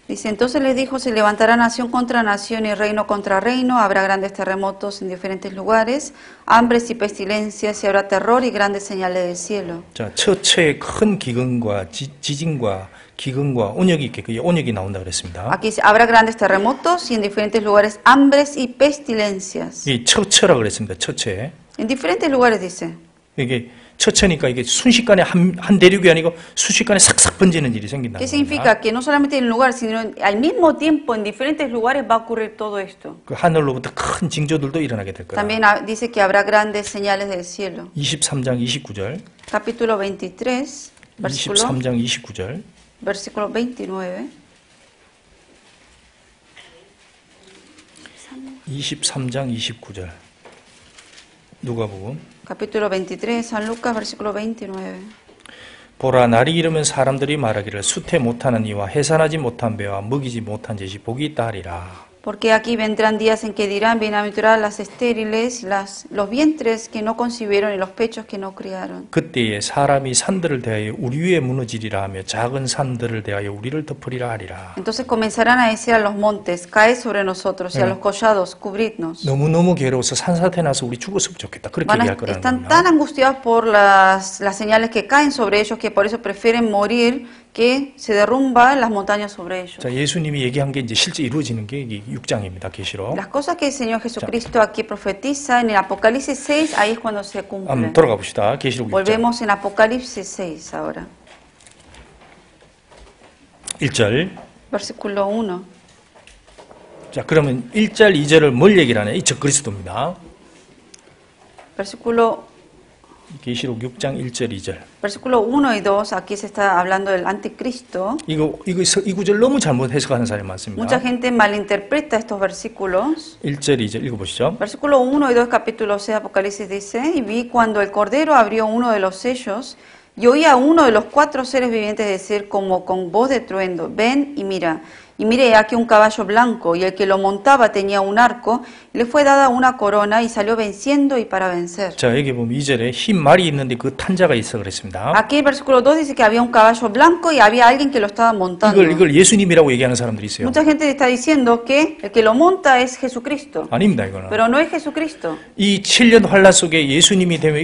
Dice, entonces les dijo, se levantará nación contra nación y reino contra reino, habrá grandes terremotos en diferentes lugares, hambres y pestilencias, y habrá terror y grandes señales del cielo. 자, 처처의 큰 기근과 지진과 기근과 온역이 있게 그 온역이 나온다 그랬습니다. Aquí dice, habrá grandes terremotos y en diferentes lugares hambres y pestilencias. 이 처처라 그랬습니다. 처처에. En diferentes lugares dice. 이게 처처니까 이게 순식간에 한 대륙이 아니고 순식간에 삭삭 번지는 일이 생긴다. ¿Qué significa? Que no solamente en un lugar, sino al mismo tiempo en diferentes lugares va a ocurrir todo esto. 그 하늘로부터 큰 징조들도 일어나게 될 거다. También dice que habrá grandes señales del cielo. 23장 29절. Capítulo 23, versículo 23장 29절. Versículo 29. 23장 29절. 누가복음. Capítulo 23, San Lucas, versículo 29. 보라, 날이 이르면 사람들이 말하기를 수태 못하는 이와 해산하지 못한 배와 먹이지 못한 젖이 복이 있다 하리라. Porque aquí vendrán días en que dirán, bienaventuradas las estériles, los vientres que no concibieron y los pechos que no criaron. 그때에 사람이 산들을 대하여 우리 위에 무너지리라 하며 작은 산들을 대하여 우리를 덮으리라 하리라. Entonces comenzarán a decir a los montes, caed sobre nosotros, y a los collados, cubridnos. 너무너무 괴로워서 산사태 나서 우리 죽었으면 좋겠다. 그렇게 얘기할 거라는 Están 겁니다. tan angustiados por las señales que caen sobre ellos que por eso prefieren morir que se derrumban las montañas sobre ellos. 자, 예수님이 얘기한 게 이제 실제 이루어지는 게 6장입니다. 계시록. Las cosas que el Señor Jesucristo aquí profetiza en el Apocalipsis 6, ahí es cuando se cumple. 한번 돌아가 봅시다. 계시록 6장. Volvemos en Apocalipsis 6 ahora. 1절. Versículo 1. 자, 그러면 1절, 2절을 뭘 얘기를 하냐? 이 적그리스도입니다. Versículo 계시록 6장 1절, 2절. Versículo 1 y 2, aquí se está hablando del anticristo. 이 구절 너무 잘못 해석하는 사람이 많습니다. Mucha gente malinterpreta estos versículos. 1절, 2절 읽어보시죠. Versículo 1 y 2, capítulo 6, Apocalipsis dice, y vi cuando el Cordero abrió uno de los sellos, y oí a uno de los 4 seres vivientes decir como con voz de trueno, ven y mira. Y miré aquí un caballo blanco, y el que lo montaba tenía un arco, y le fue dada una corona, y salió venciendo y para vencer. 자, 여기 보면 2절에 흰 말이 있는데 그 탄자가 있어 그랬습니다. Aquí el versículo 2 dice que había un caballo blanco y había alguien que lo estaba montando. 이걸 예수님이라고 얘기하는 사람들이 있어요. Mucha gente está diciendo que el que lo monta es Jesucristo. 아닙니다, 이거는. Pero no es Jesucristo. 이 7년 환란 속에 예수님이 되면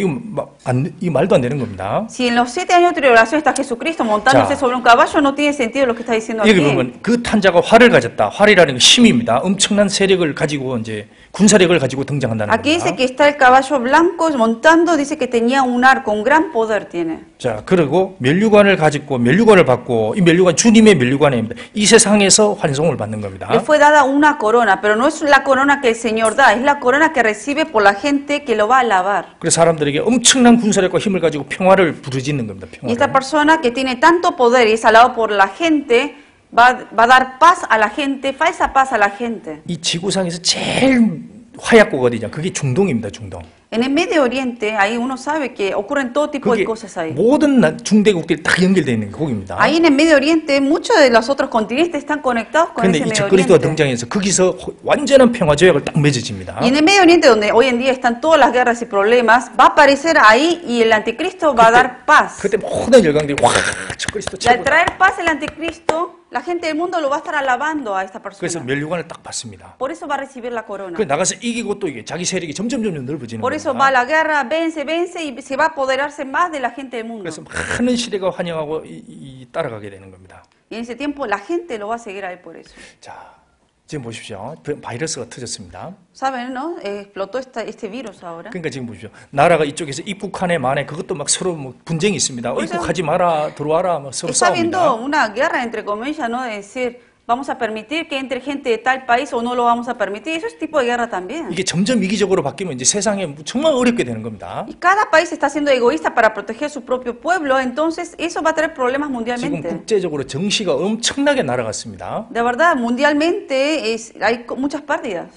이 말도 안 되는 겁니다. Si en los 7 años de tribulación está Jesucristo montándose sobre un caballo, no tiene sentido lo que está diciendo 여기 aquí. 보면 그 탄자가 활을 가졌다. 활이라는 건 힘입니다. 엄청난 세력을 가지고 이제 군사력을 가지고 등장한다는 Aquí 겁니다. dice que está el caballo blanco montando, dice que tenía un arco, un gran poder tiene. 자, 그리고 면류관을 가지고 면류관을 받고 이 면류관 주님의 면류관입니다. 이 세상에서 환송을 받는 겁니다. Le fue dada una corona, pero no es la corona que el Señor da, es la corona que recibe por la gente que lo va a alabar. 그래서 사람들에게 엄청난 군사력과 힘을 가지고 평화를 부르짖는 겁니다. Y esta 평화를. persona que tiene tanto poder y es alabado por la gente, va a dar paz a la gente, falsa paz a la gente. 이 지구상에서 제일 화약고가 어디냐? 그게 중동입니다. 중동. En el Medio Oriente, ahí uno sabe que ocurren todo tipo de 그게 cosas ahí. 모든 중대국들이 다 연결되어 있는 거기입니다. Ahí en el Medio Oriente, muchos de los otros continentes están conectados con 그런데 ese 이 Medio 적그리스도가 Oriente. 등장해서 거기서 완전한 평화 조약을 딱 맺어집니다. Y en el Medio Oriente, donde hoy en día están todas las guerras y problemas, va a aparecer ahí y el anticristo va a dar paz. 그때 모든 열강들이 와, 적그리스도 Y al 최고다. traer paz el anticristo, la gente del mundo lo va a estar alabando a esta 그래서 persona. 면류관을 딱 받습니다. Por eso va a recibir la corona. 그 나가서 이기고 또 이게 자기 세력이 점점 넓어지는 Por eso va a 겁니다. la guerra, vence y se va a apoderarse más de la gente del mundo. 그래서 많은 시대가 환영하고 따라가게 되는 겁니다. Y en ese tiempo la gente lo va a seguir a él por eso. 자, 지금 보십시오. 바이러스가 터졌습니다. ¿Saben, no? Explotó este virus ahora. 그러니까 지금 보십시오. 나라가 이쪽에서 입국하네 마네 그것도 막 서로 뭐 분쟁이 있습니다. 그래서 입국하지 마라 들어와라 막 서로 Está habiendo 싸웁니다. una guerra entre comillas, ¿no? De decir, vamos a permitir que entre gente de tal país o no lo vamos a permitir. Eso es tipo de guerra también. 이게 점점 이기적으로 바뀌면 이제 세상에 정말 어렵게 되는 겁니다. Y cada país está siendo egoísta para proteger su propio pueblo, entonces eso va a traer problemas 지금 mundialmente. 국제적으로 정시가 엄청나게 날아갔습니다. De verdad, mundialmente hay muchas pérdidas.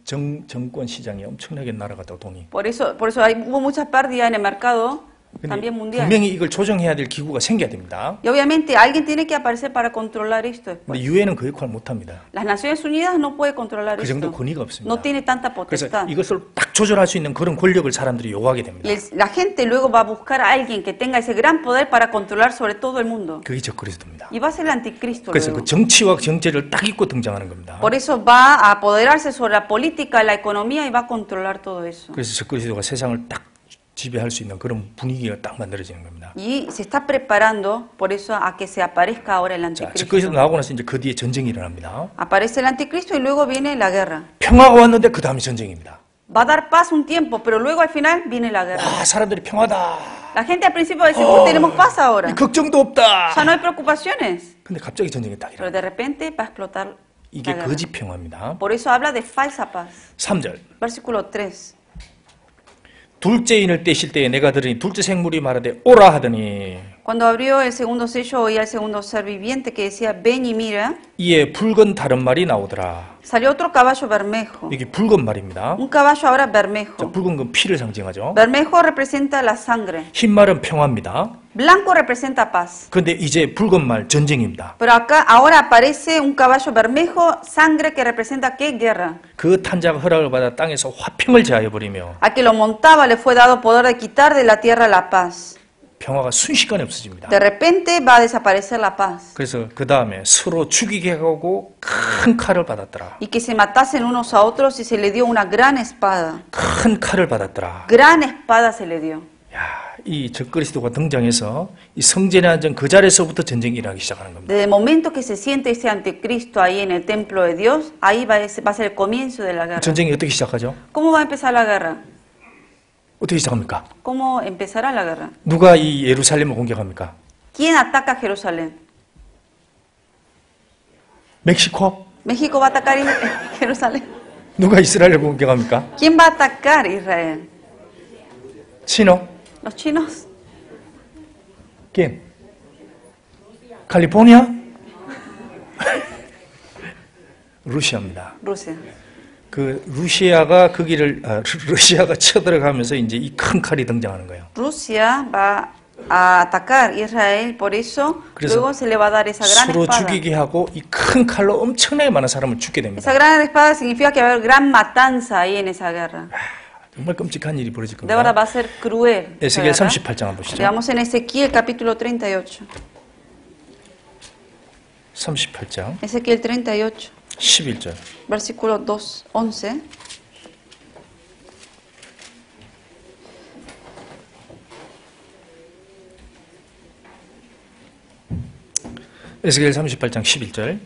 정권 시장이 엄청나게 날아갔다고 돈이. Por eso hubo muchas pérdidas en el mercado, también mundial. 분명히 이걸 조정해야 될 기구가 생겨야 됩니다. Y obviamente alguien tiene que aparecer para controlar esto después. 근데 유엔은 그 역할을 못합니다. Las Naciones Unidas no puede controlar 그 정도 esto. 권위가 없습니다. No tiene tanta 그래서 potestad. 이것을 딱 조절할 수 있는 그런 권력을 사람들이 요구하게 Y 됩니다. la gente luego va a buscar a alguien que tenga ese gran poder para controlar sobre todo el mundo. 그게 적그리스도입니다. Y va a ser el anticristo 그래서 luego. 그 정치와 정제를 딱 입고 등장하는 겁니다. Por eso va a apoderarse sobre la política, la economía y va a controlar todo eso. 그래서 적그리스도가 세상을 딱 지배할 수 있는 그런 분위기가 딱 만들어지는 겁니다. Y se está preparando por eso a que se aparezca ahora el 자, anticristo. 적그리스도 나오고 나서 이제 그 뒤에 전쟁이 일어납니다. Aparece el anticristo y luego viene la guerra. 평화가 왔는데 그 다음에 전쟁입니다. Va a dar paz un tiempo, pero luego al final viene la guerra. 와, 사람들이 평화다. La gente al principio va a decir, tenemos paz ahora. 걱정도 없다. Ya no hay preocupaciones. 근데 갑자기 전쟁이 딱 Pero 일어나. de repente va a explotar 이게 la guerra. 거짓 평화입니다. Por eso habla de falsa paz. 3절. Versículo 3. 둘째 인을 떼실 때에 내가 들으니 둘째 생물이 말하되 오라 하더니 Cuando abrió el segundo sello, oía al segundo ser viviente que decía, ven y mira. 이에 붉은 다른 말이 나오더라. Salió otro caballo bermejo. 이게 붉은 말입니다. Un caballo ahora 자, bermejo. 붉은 건 피를 상징하죠. Bermejo representa la sangre. 흰 말은 평화입니다. Blanco representa paz. 그런데 이제 붉은 말 전쟁입니다. Pero acá ahora aparece un caballo bermejo, sangre que representa qué guerra. 그 탄자가 허락을 받아 땅에서 화평을 제하여 버리며 A que lo montaba le fue dado poder de quitar de la tierra la paz. 평화가 순식간에 없어집니다. De repente va a desaparecer la paz. 그래서 그 다음에 서로 죽이게 하고 큰 칼을 받았더라. Y que se matasen unos a otros y se le dio una gran espada. 큰 칼을 받았더라. Gran espada se le dio. 야, 이 적그리스도가 등장해서 이 성전에 앉은 그 자리에서부터 전쟁이 일어나기 시작하는 겁니다. Desde el momento que se siente ese anticristo ahí en el templo de Dios, ahí va a ser el comienzo de la guerra. 전쟁이 어떻게 시작하죠? ¿Cómo va a empezar la guerra? 어떻게 시작합니까? ¿Cómo empezará la guerra? 누가 이 예루살렘을 공격합니까? ¿Quién ataca Jerusalén? 멕시코? ¿México va a atacar Jerusalén? 누가 이스라엘을 공격합니까? ¿Quién va a atacar Israel? chino? ¿Los chinos? ¿Quién? ¿California? 러시아입니다. Rusia. 그 러시아가 러시아가 쳐들어가면서 이제 이 큰 칼이 등장하는 거예요. Rusia va a atacar Israel, por eso luego se le va a dar esa gran 서로 espada. 죽이게 하고 이 큰 칼로 엄청나게 많은 사람을 죽게 됩니다. Esa gran espada significa que va a haber gran matanza ahí en esa guerra. 정말 끔찍한 일이 벌어질 De verdad 겁니다. va a ser cruel. esa 에스겔 guerra. 38장 한번 보시죠. Veamos en Ezequiel capítulo 38. 38장 Ezequiel 38, 11절. versículo 2, 11. 에스겔 38장 11절.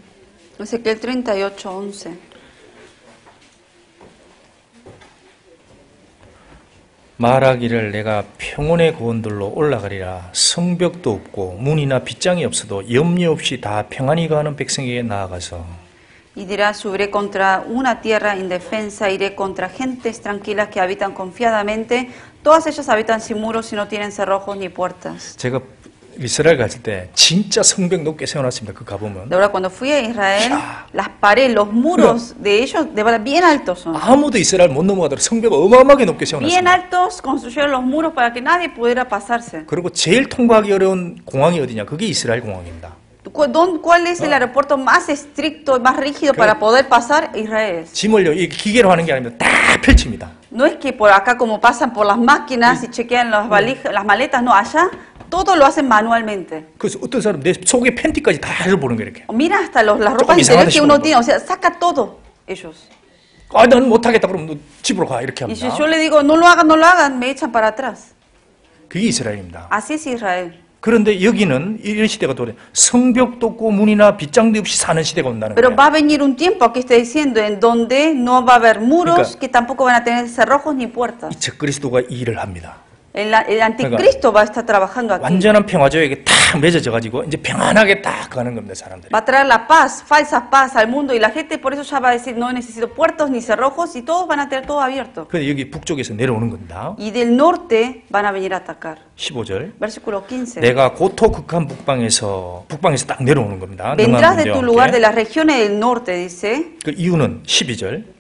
Ezequiel 38, 11. 말하기를 내가 평온의 고원들로 올라가리라. 성벽도 없고 문이나 빗장이 없어도 염려 없이 다 평안히 거하는 백성에게 나아가서 Y dirá, subiré contra una tierra indefensa, iré contra gentes tranquilas que habitan confiadamente. Todas ellas habitan sin muros y no tienen cerrojos ni puertas. 제가 이스라엘 갔을 때 진짜 성벽 높게 세워놨습니다. 그 가보면 De verdad, cuando fui a Israel, las paredes, los muros de ellos, de verdad, bien altos son. 아무도 이스라엘 못 넘어가도록 성벽을 어마어마하게 높게 Bien 세워놨습니다. altos construyeron los muros para que nadie pudiera pasarse. 그리고 제일 통과하기 어려운 공항이 어디냐? 그게 이스라엘 공항입니다. ¿Cuál es el aeropuerto más estricto, más rígido para poder pasar? Israel es. 짐을요, 이 기계로 하는 게 아닙니다. 다 펼칩니다. No es que por acá como pasan por las máquinas y chequean las valijas, las maletas, no, allá todo lo hacen manualmente. 그래서 어떤 사람 내 속에 팬티까지 다 해보는 거예요, 이렇게. Mira hasta las ropas interiores que uno tiene, o sea, saca todo ellos. 아, 난 못하겠다. 그럼 너 집으로 가. 이렇게 Y si 합니다. yo le digo, no lo hagan, me echan para atrás. 그게 이스라엘입니다. Así es Israel. 그런데 여기는 이런 시대가 도래. 성벽도 없고 문이나 빗장도 없이 사는 시대가 온다는 Pero 거예요. va a venir un tiempo, aquí está diciendo, en donde no va a haber muros, que tampoco van a tener cerrojos ni puertas. 이 적그리스도가 이 일을 합니다. El anticristo va a estar trabajando aquí. 완전한 평화조약에 딱 맺어져 가지고 이제 평안하게 딱 가는 겁니다, 사람들이. Va a traer la paz, falsa paz al mundo y la gente por eso ya va a decir no necesito puertos ni cerrojos y todos van a tener todo abierto. 근데 여기 북쪽에서 내려오는 겁니다. Y del norte van a venir a atacar. 15절. Versículo 15. 내가 고토극한 북방에서 딱 내려오는 겁니다. Vendrás de 능한 tu 군대와 lugar de 함께. las regiones del norte, dice. 그 이유는 12절.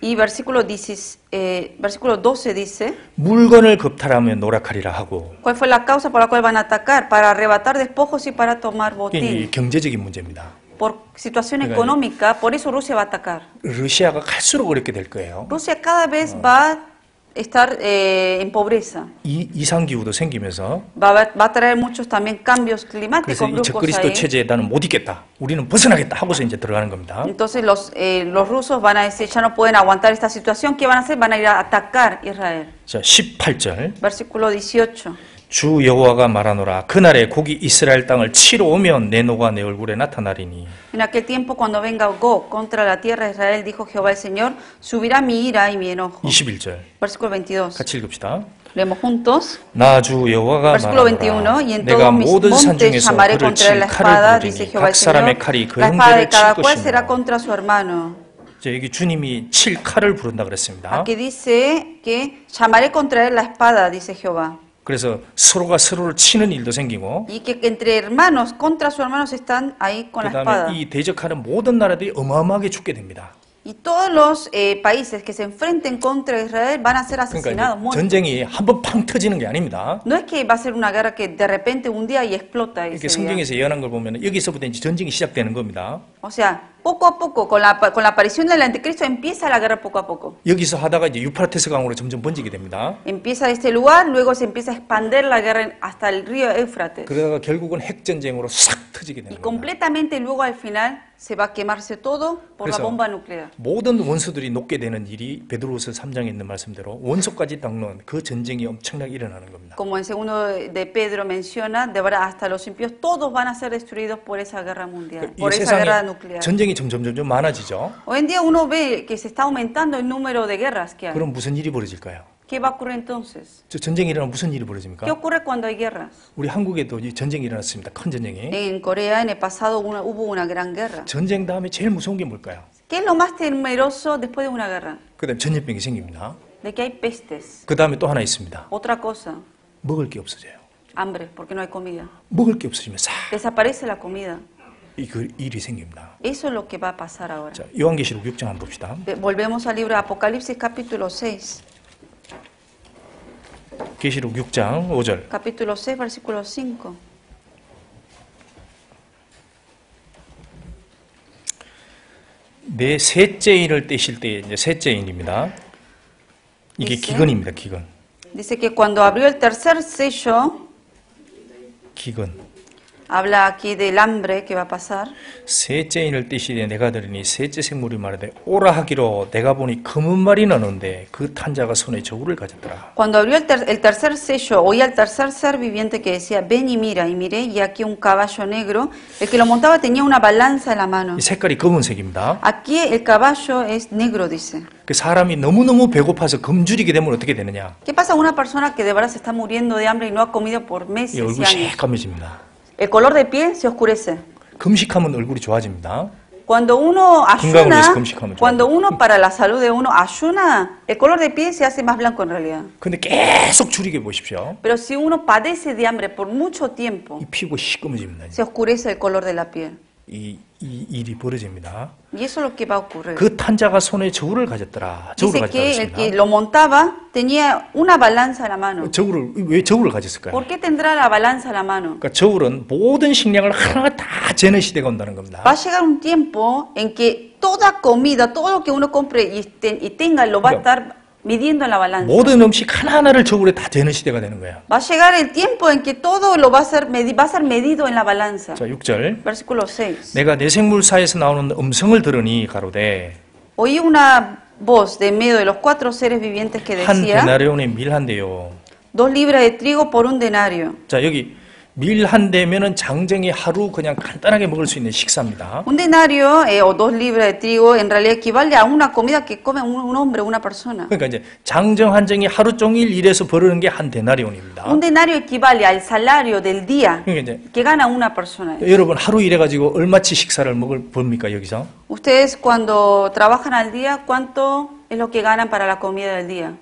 Y versículo 12 dice, 물건을 겁탈하며 노력하리라 하고. ¿cuál fue la causa por la cual van a atacar? Para arrebatar despojos y para tomar 이게 botín. 경제적인 문제입니다. Por situación económica, por eso Rusia va a atacar. 러시아가 갈수록 어렵게 될 거예요. Rusia cada vez va a estar en pobreza. 이상기후도 생기면서 Va a traer muchos también cambios 그래서 climáticos 이 bruscos 적그리스도 ahí. 체제에 나는 못 있겠다. 우리는 벗어나겠다 하고서 이제 들어가는 겁니다. Entonces los rusos van a decir, ya no pueden aguantar esta situación. ¿Qué van a hacer? Van a ir a atacar Israel. 자, 18절. Versículo 18. 주 여호와가 말하노라. 그날에 고기 이스라엘 땅을 치러 오면 내 노가 내 얼굴에 나타나리니. En aquel tiempo, cuando venga Gog contra la tierra de Israel, dijo Jehová el Señor, subirá mi ira y mi enojo. 21절. Versículo 22. 같이 읽읍시다. Leemos juntos. 나 주 여호와가 Versículo 말하노라. 21. Y en 내가 todos mis 모든 산 montes 중에서 llamaré 그를 contra él 칠 la 칼을 espada, dice 부르리니 Jehová el 각 사람의 Señor. 칼이 그 La espada de 형제를 칠 cada cual será 것이며. contra su hermano. 자, 여기 주님이 칠 칼을 부른다 그랬습니다. Aquí dice que llamaré contra él la espada, dice Jehová. 그래서 서로가 서로를 치는 일도 생기고 Y que entre hermanos, contra sus hermanos están ahí con la espada. 그다음에 이 대적하는 모든 나라들이 어마어마하게 죽게 됩니다. Y todos los países que se enfrenten contra Israel van a ser asesinados, 그러니까 muertos. 전쟁이 한번 팡 터지는 게 아닙니다. No es que va a ser una guerra que de repente un día y explota 이렇게 ese día. 성경에서 예언한 걸 보면 여기서부터 이제 전쟁이 시작되는 겁니다. O sea, poco a poco, con la aparición del anticristo, empieza la guerra poco a poco. 여기서 하다가 이제 유프라테스 강으로 점점 번지게 됩니다. Empieza de este lugar, luego se empieza a expandir la guerra hasta el río Éufrates. 그러다가 결국은 핵전쟁으로 싹 터지게 되는 Y 겁니다. completamente luego al final se va a quemarse todo por la bomba nuclear. 모든 원수들이 녹게 되는 일이 베드로후서 3장에 있는 말씀대로 원수까지 닦는 그 전쟁이 엄청나게 일어나는 겁니다. Como en segundo de Pedro menciona, de verdad hasta los impíos todos van a ser destruidos por esa guerra mundial, por esa guerra nuclear. 전쟁이 점점 많아지죠. Hoy en día uno ve que se está aumentando el número de guerras que hay. 그럼 무슨 일이 벌어질까요? ¿Qué va a ocurrir entonces? 저 전쟁이 일어나면 무슨 일이 벌어집니까? ¿Qué ocurre cuando hay guerras? 우리 한국에도 이 전쟁이 일어났습니다. 큰 전쟁이. En Corea en el pasado hubo una gran guerra. 전쟁 다음에 제일 무서운 게 뭘까요? ¿Qué es lo más temeroso después de una guerra? 그다음에 전염병이 생깁니다. De que hay pestes. 그 다음에 또 하나 있습니다. Otra cosa, 먹을 게 없어져요. hambre, porque no hay comida. 먹을 게 없어지면 싹 Desaparece la comida. 그 일이 생깁니다. Eso es lo que va a pasar ahora. 자, 요한계시록 6장 한번 봅시다. Volvemos al libro de Apocalipsis capítulo 6. 계시록 6장 5절. Capítulo 6, versículo 5. 내 셋째 인을 떼실 때 이제 셋째 인입니다. 이게 Dice, 기근입니다. 기근. Dice que cuando abrió el tercer sello, 기근. habla aquí del hambre que va a pasar. 셋째 인을 떼시되 내가 들으니 셋째 생물이 말하되 오라 하기로 내가 보니 검은 말이 나는데 그 탄자가 손에 저울을 가졌더라. Cuando abrió el tercer sello, oí al tercer ser viviente que decía, ven y miré, y aquí un caballo negro. El que lo montaba tenía una balanza en la mano. 이 색깔이 검은색입니다. Aquí el caballo es negro, dice. 그 사람이 너무너무 배고파서 굶주리게 되면 어떻게 되느냐? ¿Qué pasa a una persona que de verdad se está muriendo de hambre y no ha comido por 이 meses y 얼굴이 años? 새까매집니다. El color de piel se oscurece. 금식하면 얼굴이 좋아집니다. Cuando uno 건강을 위해서 ayuna, 금식하면 cuando uno para la salud de uno ayuna, el color de piel se hace más blanco en realidad. 근데 계속 줄이게 보십시오. Pero si uno padece de hambre por mucho tiempo, 이 피부가 시꺼매집니다. se oscurece el color de la piel. 이 일이 벌어집니다. Y eso es lo que va a ocurrir. 그 탄자가 손에 저울을 가졌더라. 저울을 Dice 가졌다 que el que 했습니다. lo montaba tenía una balanza en la mano. 왜 저울을 가졌을까요? ¿Por qué tendrá la balanza en la mano? 그러니까 저울은 모든 식량을 하나하나 다 재는 시대가 온다는 겁니다. Va a llegar un tiempo en que toda comida, todo lo que uno compre y tenga, lo va a estar midiendo en la balanza. 모든 음식 하나하나를 저울에 다 재는 시대가 되는 거예요. Va a llegar el tiempo en que todo lo va a ser medido en la balanza. 자, 6절. Versículo 6. 내가 내 생물사에서 나오는 음성을 들으니 가로되 Oí una voz de medio de los cuatro seres vivientes que 한 decía, 데나리온의 밀 한 대요. 2 libras de trigo por un denario. 자, 여기 밀 한 대면은 장정이 하루 그냥 간단하게 먹을 수 있는 식사입니다. Un denario o 2 libras de trigo en realidad equivale a una comida que come un hombre o una persona. 그러니까 이제 장정 한 정이 하루 종일 일해서 벌어는 게 한 데나리온입니다. Un denario equivale al salario del día 그러니까 이제 que gana una persona. 여러분 하루 일해가지고 얼마치 식사를 봅니까 여기서? Ustedes cuando trabajan al día, ¿cuánto es lo que ganan para la comida del día?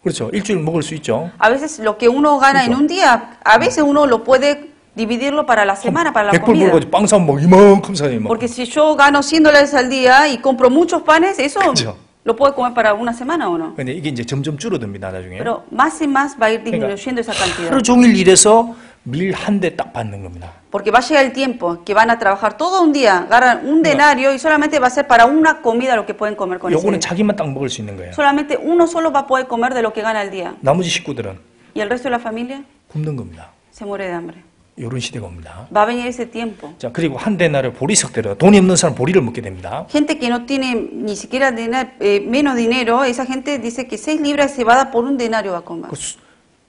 그렇죠. 일주일 먹을 수 있죠. A veces lo que uno gana en un día, a veces uno lo puede dividirlo para la semana, para la 100불 comida. 벌어가지고 빵 사면 막 이만큼 사요. 막. Porque si yo gano $100 al día y compro muchos panes, eso 그렇죠. lo puedo comer para una semana o no. 근데 이게 이제 점점 줄어듭니다 나중에. Pero más y más va a ir disminuyendo esa cantidad. 하루 종일 일해서 밀 한 대 딱 받는 겁니다. Porque va a llegar el tiempo que van a trabajar todo un día, ganan un denario y solamente va a ser para una comida lo que pueden comer con ese 요거는 dinero. 자기만 딱 먹을 수 있는 거예요. Solamente uno solo va a poder comer de lo que gana al día. 나머지 식구들은 Y el resto de la familia 굶는 겁니다. se muere de hambre. 이런 시대가 옵니다. Va a venir ese tiempo. 자, 그리고 한 대나를 보리석대로 돈이 없는 사람 보리를 먹게 됩니다. Gente que no tiene ni siquiera menos dinero, esa gente dice que 6 libras de cebada por un denario va a comer.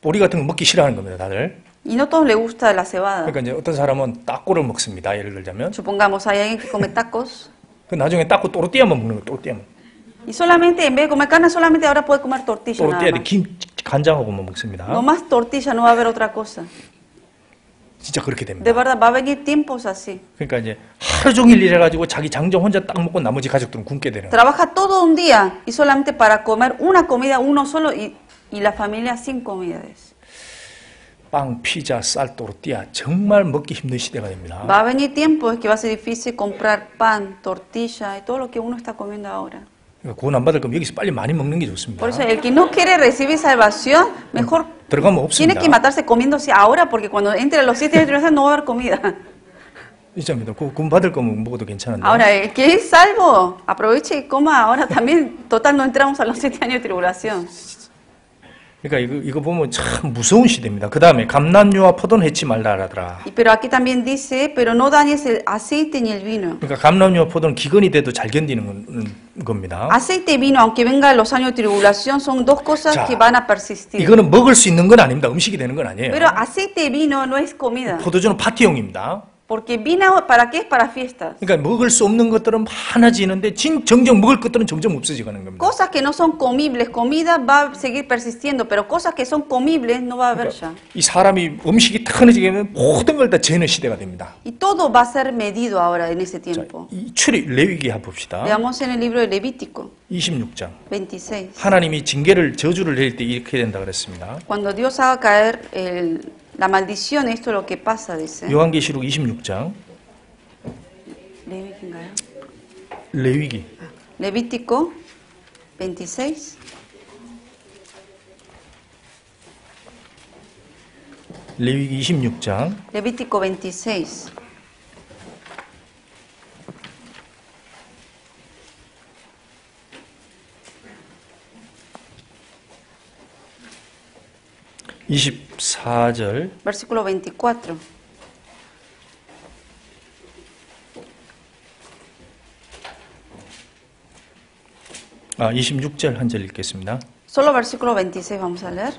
보리 같은 거 먹기 싫어하는 겁니다, 다들. Y no todos les gusta la cebada. 그러니까 이제 어떤 사람은 따꼬를 먹습니다. 예를 들자면. Supongamos, hay alguien que come tacos 그 나중에 따꼬 또르띠아만 먹는 거예요, 또르띠아만. y solamente, en vez de comer carne, solamente ahora puede comer tortilla nada 또르띠아에 más. 김, 간장하고만 먹습니다. No más tortilla, no va a haber otra cosa. 진짜 그렇게 De 됩니다. verdad, va a venir tiempos así. 그러니까 이제 하루 종일 일해가지고 자기 장정 혼자 딱 먹고 나머지 가족들은 굶게 되는 거예요. Trabaja todo un día y solamente para comer una comida uno solo y la familia sin comidas. 빵, 피자, 쌀, 또르띠아 정말 먹기 힘든 시대가 됩니다. Va a venir tiempos que va a ser difícil comprar pan, tortilla y todo lo que uno está comiendo ahora. 그러니까 구원 안 받을 거면 여기서 빨리 많이 먹는 게 좋습니다. Por eso, el que no quiere recibir salvación, mejor 들어가면 tiene 없습니다. que matarse comiéndose ahora, porque cuando entre a los 7 años no va a haber comida. 있습니다. 구원 받을 거면 먹어도 괜찮은데. Ahora, el que es salvo, aproveche y coma. Ahora también, total, no entramos a los 7 años de tribulación. 그러니까 이거 보면 참 무서운 시대입니다. 그 다음에 감람류와 포도는 해치 말라 하더라. Pero aquí también dice, pero no dañes el aceite ni el vino. 그러니까 감람류와 포도는 기근이 돼도 잘 견디는 겁니다. Aceite y vino, aunque vengan los años de tribulación, son dos cosas que van a persistir. 이거는 먹을 수 있는 건 아닙니다. 음식이 되는 건 아니에요. Pero aceite y vino no es comida. 포도주는 파티용입니다. Porque vino, ¿para qué? Es para fiestas. 그러니까 먹을 수 없는 것들은 많아지는데 정정 먹을 것들은 점점 없어지는 겁니다. Cosas que no son comibles, comida va a seguir persistiendo, pero cosas que son comibles no va a haber ya. 이 사람이 음식이 탁해지게 되면 모든 걸 다 재는 시대가 됩니다. Y todo va a ser medido ahora en ese tiempo. 이 레위기 봅시다. Veamos en el libro de Levítico 26장. 26. 하나님이 징계를 저주를 내릴 때 이렇게 된다 그랬습니다. Cuando Dios haga caer la maldición, esto es lo que pasa, dice. 요한계시록 26장. ¿Levítico? 레위기. Levítico 26. 레위기 26장. Levítico 26. Versículo 24. 아, 26절 한 절 읽겠습니다. Solo versículo 26 vamos a leer.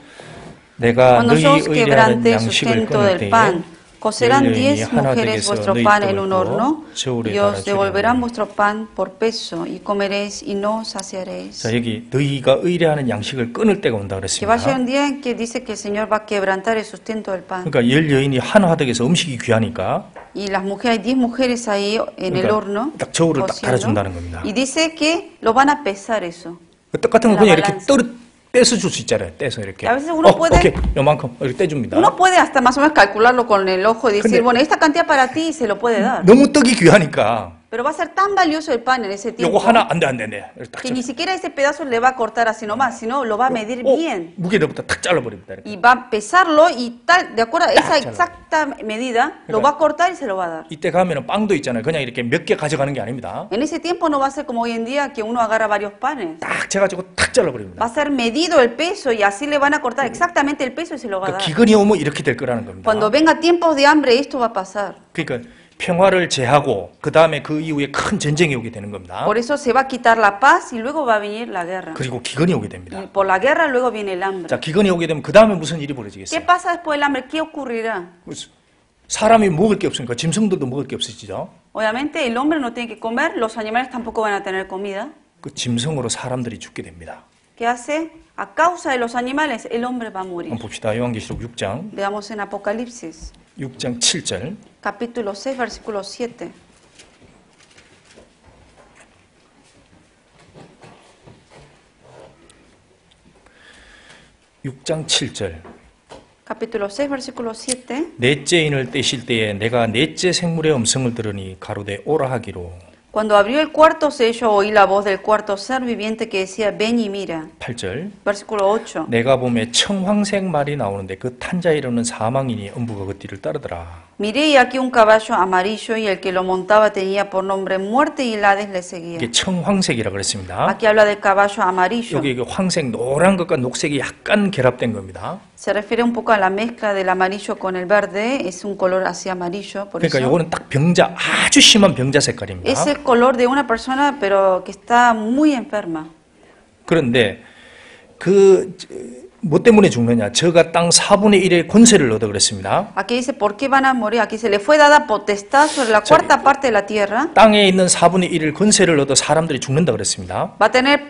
내가 Cuando 너희 yo os 의뢰하는 quebrante 양식을 sustento 끊을 del 때에 pan, cocerán 너희 10 하나 mujeres 되겠어 vuestro 너희 pan 떡을 en un horno, 저울에 y os 달아 devolverán 주리니. vuestro pan por peso, y comeréis y no saciaréis. 자, 여기 너희가 의뢰하는 양식을 끊을 때가 온다 Que va a llegar 그랬습니다. un día en que dice que el Señor va a quebrantar el sustento del pan. 그러니까 열 여인이 한 화덕에서 음식이 귀하니까 Y las mujeres, hay 10 mujeres ahí en el 그러니까 horno, 딱 저울을 딱 cociendo, 달아준다는 겁니다. y dice que lo van a pesar eso. 떡 같은 거 la 그냥 이렇게 balanza. 떼서 줄 수 있잖아요. 떼서 이렇게. A veces uno puede- 오케이, 요만큼 이렇게 떼줍니다. Uno puede hasta más o menos calcularlo con el ojo y decir, 근데- bueno, esta cantidad para ti y se lo puede dar. 너무 떡이 귀하니까 Pero va a ser tan valioso el pan en ese 요거 tiempo 하나 안 돼. 이렇게 딱 que ni siquiera ese pedazo le va a cortar así nomás, sino lo va a medir bien. 무게로부터 탁 잘라버립니다. 이렇게. Y va a pesarlo y tal, de acuerdo a esa 잘라. exacta medida, lo va a cortar y se lo va a dar. 이때 가면은 빵도 있잖아요. 그냥 이렇게 몇 개 가져가는 게 아닙니다. En ese tiempo no va a ser como hoy en día que uno agarra varios panes. 딱 재가지고 탁 잘라버립니다. Va a ser medido el peso y así le van a cortar exactamente el peso y se lo va a 그러니까 dar. 기근이 오면 이렇게 될 거라는 겁니다. Cuando venga tiempos de hambre, esto va a pasar. 그러니까 평화를 제하고 그 다음에 그 이후에 큰 전쟁이 오게 되는 겁니다. Por eso se va a quitar la paz y luego va a venir la guerra. 그리고 기근이 오게 됩니다. Y por la guerra luego viene el hambre. 자, 기근이 오게 되면 그 다음에 무슨 일이 ¿Qué 벌어지겠어요? pasa después del hambre? ¿Qué ocurrirá? 사람이 먹을 게 없으니까 짐승들도 먹을 게 없어지죠. Obviamente el hombre no tiene que comer, los animales tampoco van a tener comida. 그 짐승으로 사람들이 죽게 됩니다. ¿Qué hace? A causa de los animales, el hombre va a morir. 한번 봅시다. 요한계시록 6장, Veamos en Apocalipsis, 6장 7절. capítulo 6, versículo 7. (6장 7절) Capítulo 6, versículo 7. 넷째 인을 떼실 때에 내가 넷째 생물의 음성을 들으니 가로되 오라 하기로. Cuando abrió el cuarto sello, oí la voz del cuarto ser viviente que decía, ven y mira. 8절 Versículo 8. 내가 보매 청황색 말이 나오는데 그 탄자 이름은 사망이니 음부가 그 띠를 따르더라. Miré y aquí un caballo amarillo y el que lo montaba tenía por nombre muerte y el Hades le seguía. 이게 청황색이라 그랬습니다. Aquí habla del caballo amarillo. 여기 이게 황색 노란 것과 녹색이 약간 결합된 겁니다. Se refiere un poco a la mezcla del amarillo con el verde, es un color así amarillo, por 그러니까 eso. 요거는 딱 병자 아주 심한 병자 색깔입니다. Es el color de una persona pero que está muy enferma. 그런데 그 뭐 때문에 죽느냐? 저가 땅 4분의 1의 권세를 얻어 그랬습니다. Aquí dice, ¿por qué van a morir? Aquí se le fue dada potestad sobre la cuarta parte de la tierra. 땅에 있는 4분의 1의 권세를 얻어 사람들이 죽는다 그랬습니다. Va a tener,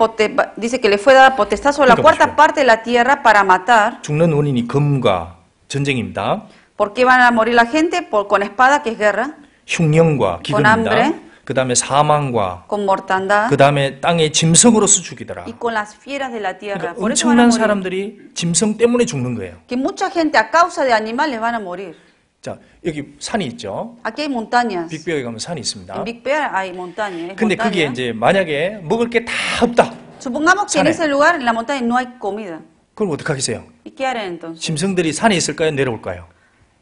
dice que le fue dada potestad sobre la cuarta parte de la tierra para matar. 죽는 원인이 검과 전쟁입니다. ¿Por qué van a morir la gente? Con espada, que es guerra, 흉년과 con hambre, 기근입니다. 그 다음에 사망과 con mortandad 그 다음에 땅의 짐승으로서 죽이더라. y con las fieras de la tierra. 그러니까 Por eso van a 엄청난 morir. 사람들이 짐승 때문에 죽는 거예요. Que mucha gente a causa de animales van a morir. 자, 여기 산이 있죠. Aquí hay montañas. 빅베어에 가면 산이 있습니다. En Big Bear hay montañas. 근데 그게 이제 만약에 먹을 게 다 없다. Supongamos que en 산에. ese lugar, en la montaña, no hay comida. 그럼 어떡하겠어요? ¿Y qué harán entonces? 짐승들이 산에 있을까요? 내려올까요?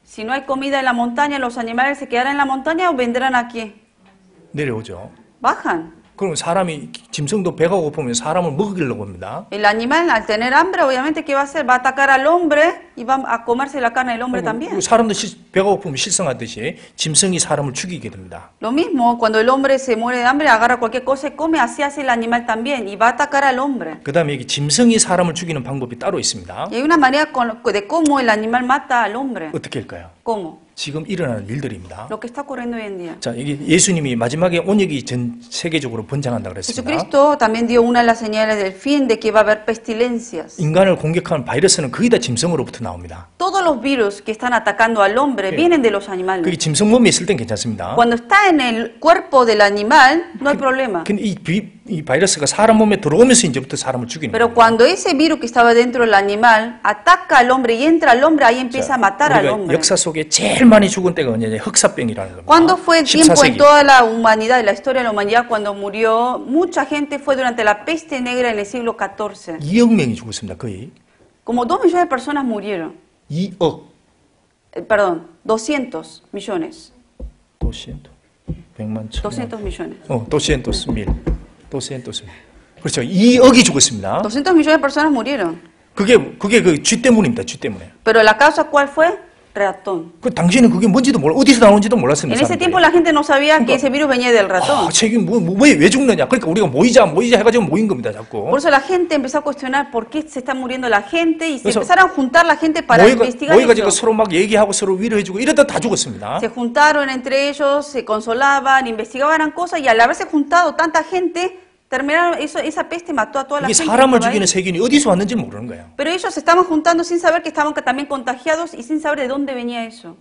Si no hay comida en la montaña, los animales se quedarán en la montaña o vendrán aquí. 내려오죠. Bajan. 그럼 사람이 짐승도 배가 고프면 사람을 먹이려고 합니다. El animal al tener hambre, obviamente, ¿qué va a hacer? Va a atacar al hombre y va a comerse la carne del hombre también. 사람도 배가 고프면 실성하듯이 짐승이 사람을 죽이게 됩니다. Lo mismo, cuando el hombre se muere de hambre, agarra cualquier cosa y come, así hace el animal también y va a atacar al hombre. 그다음에 여기 짐승이 사람을 죽이는 방법이 따로 있습니다. Y hay una manera de cómo el animal mata al hombre. 어떻게 할까요? ¿Cómo? 지금 일어나는 일들입니다. Lo que está ocurriendo hoy en día. 자, 이게 예수님이 마지막에 온역이 전 세계적으로 번창한다 그랬습니다. Jesucristo también dio una de las señales del fin de que va a haber pestilencias. 인간을 공격하는 바이러스는 거의 다 짐승으로부터 나옵니다. Todos los virus que están atacando al hombre vienen de los animales. 그게 짐승 몸에 있을 땐 괜찮습니다. Cuando está en el cuerpo del animal, no hay problema. 근데 이 바이러스가 사람 몸에 들어오면서 이제부터 사람을 죽이는 Pero 거예요. cuando ese virus que estaba dentro del animal ataca al hombre y entra al hombre, ahí empieza a matar al hombre. 역사 속에 제일 많이 죽은 때가 언제냐? 흑사병이라는 겁니다. ¿Cuándo fue el tiempo 14세기. en toda la humanidad, en la historia de la humanidad, cuando murió mucha gente? Fue durante la peste negra en el siglo XIV. 2억 명이 죽었습니다. 거의. Como 2 millones de personas murieron. 2억. Perdón, 200 millones. 200. 100만, 200 millones. 200 mil. 200 mil. 그렇죠. 2억이 죽었습니다. 200 millones de personas murieron. 그게 그 쥐 때문입니다. 쥐 때문에. Pero la causa, ¿cuál fue? Ratón. 그 당시에는 그게 뭔지도 몰라. 어디서 나오는지도 몰랐습니다. En ese tiempo la gente no sabía que ese virus venía del ratón. 책이 왜 죽느냐? 그러니까 우리가 모이자 해가지고 모인 겁니다. 자꾸. Por eso la gente empezó a cuestionar por qué se está muriendo la gente y se empezaron a juntar la gente para investigar 모여가지고 eso. 서로 막 얘기하고 서로 위로해주고 이러다 다 죽었습니다. Se juntaron entre ellos, se consolaban, investigaban cosas y al haberse juntado tanta gente, terminaron esa peste mató a toda la 이게 gente. 사람을 죽이는 세균이 어디서 왔는지 모르는 거예요. Pero ellos se estaban juntando sin saber que estaban también contagiados y sin saber de dónde venía eso.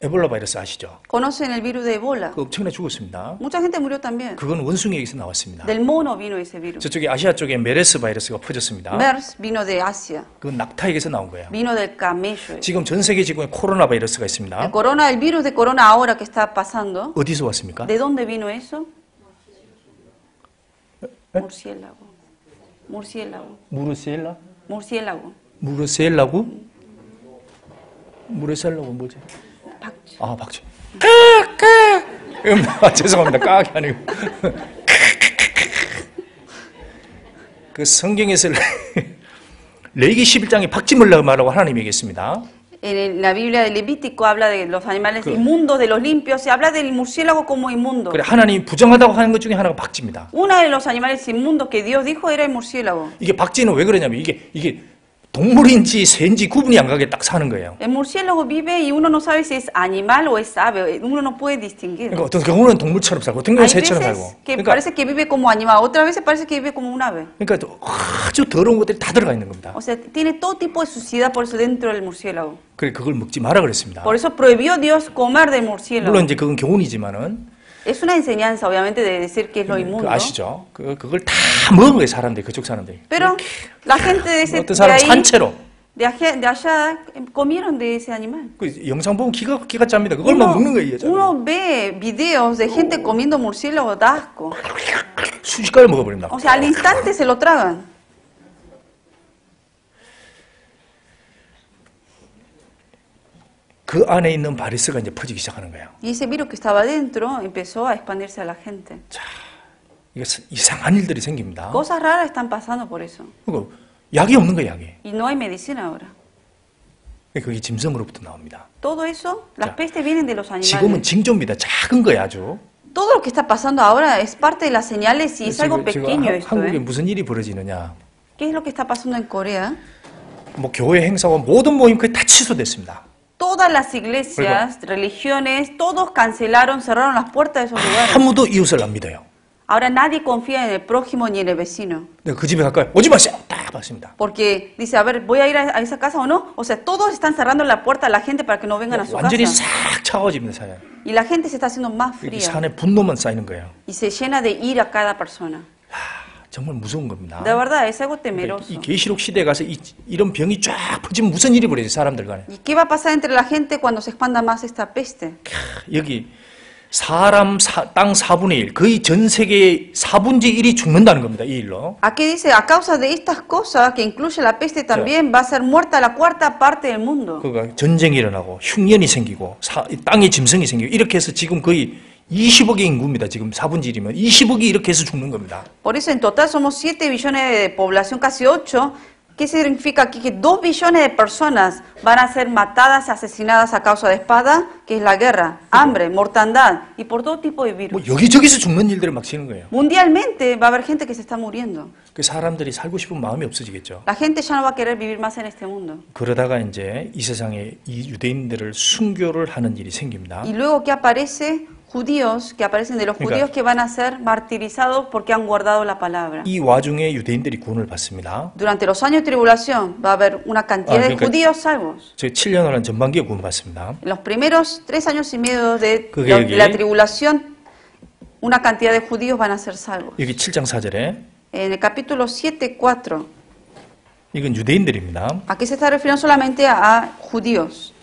에볼라 바이러스 아시죠? ¿Conocen el virus de Ebola? 그 엄청나게 죽었습니다. Mucha gente murió también. 그건 원숭이에게서 나왔습니다. Del mono vino ese virus. 저쪽에 아시아 쪽에 메르스 바이러스가 퍼졌습니다. MERS vino de Asia. 그건 낙타에게서 나온 거예요. Vino del camello. 지금 전 세계 지구에 코로나 바이러스가 있습니다. El virus de corona ahora que está pasando. 어디서 왔습니까? ¿De dónde vino eso? Murciélago. Murciélago. 무르셀라? Murciélago. 무르셀라고? 무르셀라고 뭐지? 박쥐. 아, 박쥐. 죄송합니다. 까기 아니고. 그 성경에서 레위기 11장에 박쥐 물라고 하나님이 얘기했습니다. En la Biblia de Levítico habla de los animales inmundos, de los limpios, se habla del murciélago como inmundo. 그래, 하나님이 부정하다고 하는 것 중에 하나가 박쥐입니다. Uno de los animales inmundos que Dios dijo era el murciélago. 이게 박쥐는 왜 그러냐면 이게 동물인지 새인지 구분이 안 가게 딱 사는 거예요. El murciélago vive y uno no sabe si es animal o es ave, uno no puede distinguir. 그러니까 어떤 경우는 동물처럼 살고, 어떤 경우는 Hay 새처럼 veces 살고. que 그러니까, parece que vive como animal, otras veces parece que vive como un ave. 그러니까 아주 더러운 것들이 다 들어가 있는 겁니다. O sea, tiene todo tipo de suciedad por eso dentro del murciélago. 그래 그걸 먹지 마라 그랬습니다. Por eso prohibió Dios comer del murciélago. 물론 이제 그건 교훈이지만은. Es una enseñanza, obviamente, de decir que es lo inmundo. 아시죠? 그걸 다 먹은 거예요, 사람들이, 그쪽 사람들이. Pero la gente de 어떤 사람 산채로. de allá comieron de ese animal. 그 영상 보면 기가 짭니다. 그걸 막 먹는 거예요. Uno ve videos de gente comiendo murciélago, da asco. 순식간에 먹어버립니다. O sea, al instante se lo tragan. 그 안에 있는 바이러스가 이제 퍼지기 시작하는 거예요. Y ese virus que estaba dentro empezó a expandirse a la gente. 자, 이게 이상한 일들이 생깁니다. Cosas raras están pasando por eso. 그리고 약이 없는 거예요, 약이. Y no hay medicina ahora. 그게 짐승으로부터 나옵니다. Todo eso, las pestes vienen de los 지금은 animales. 징조입니다. 작은 거예요, 아주. Todo lo que está pasando ahora es parte de las señales y es algo pequeño esto. 한국에 무슨 일이 벌어지느냐? ¿Qué es lo que está pasando en Corea? 뭐 교회 행사와 모든 모임 거의 다 취소됐습니다. Todas las iglesias, religiones, todos cancelaron, cerraron las puertas de esos lugares. 아무도 이웃을 안 믿어요. Ahora nadie confía en el prójimo ni en el vecino. 내가 그 집에 가까이 오지 마세요. 딱 봤습니다. Porque dice, a ver, ¿voy a ir a esa casa o no? O sea, todos están cerrando la puerta a la gente para que no vengan a su 완전히 casa. 싹 차가워집니다, 사연. Y la gente se está haciendo más 이 fría. 산에 분노만 쌓이는 거예요. Y se llena de ira cada persona. 정말 무서운 겁니다. De verdad, es algo 이 temeroso. 계시록 시대에 가서 이런 병이 쫙 퍼지면 무슨 일이 벌어져요, 사람들 간에. ¿Y qué va a pasar entre la gente cuando se expanda más esta peste? 여기 땅 4분의 1, 거의 전 세계의 4분의 1이 죽는다는 겁니다. 이 일로. Aquí dice, a causa de estas cosas, que incluye la peste también, va a ser muerta la cuarta parte del mundo. 그러니까 전쟁이 일어나고 흉년이 생기고 땅에 짐승이 생기고 이렇게 해서 지금 거의 20억의 인구입니다. 지금 4분의 1이면 20억이 이렇게 해서 죽는 겁니다. Por eso en total somos 7 billones de población, casi 8. ¿Qué significa aquí? Que 2 billones de personas van a ser matadas, asesinadas a causa de espada, que es la guerra, hambre, mortandad y por todo tipo de virus. 뭐 여기저기서 죽는 일들을 막 치는 거예요. Mundialmente va a haber gente que se está muriendo. 그 사람들이 살고 싶은 마음이 없어지겠죠. La gente ya no va a querer vivir más en este mundo. 그러다가 이제 이 세상에 이 유대인들을 순교를 하는 일이 생깁니다. Y luego que aparecen de los judíos que van a ser martirizados porque han guardado la palabra. 이 와중에 유대인들이 구원을 받습니다. Durante los años de tribulación va a haber una cantidad de judíos salvos. 저 7년을 전반기에 구원받습니다. En los primeros 3 años y medio de la tribulación, una cantidad de judíos van a ser salvos. 여기 7장 4절에 En el capítulo 7, 4. 이건 유대인들입니다. Aquí se está refiriendo solamente a judíos.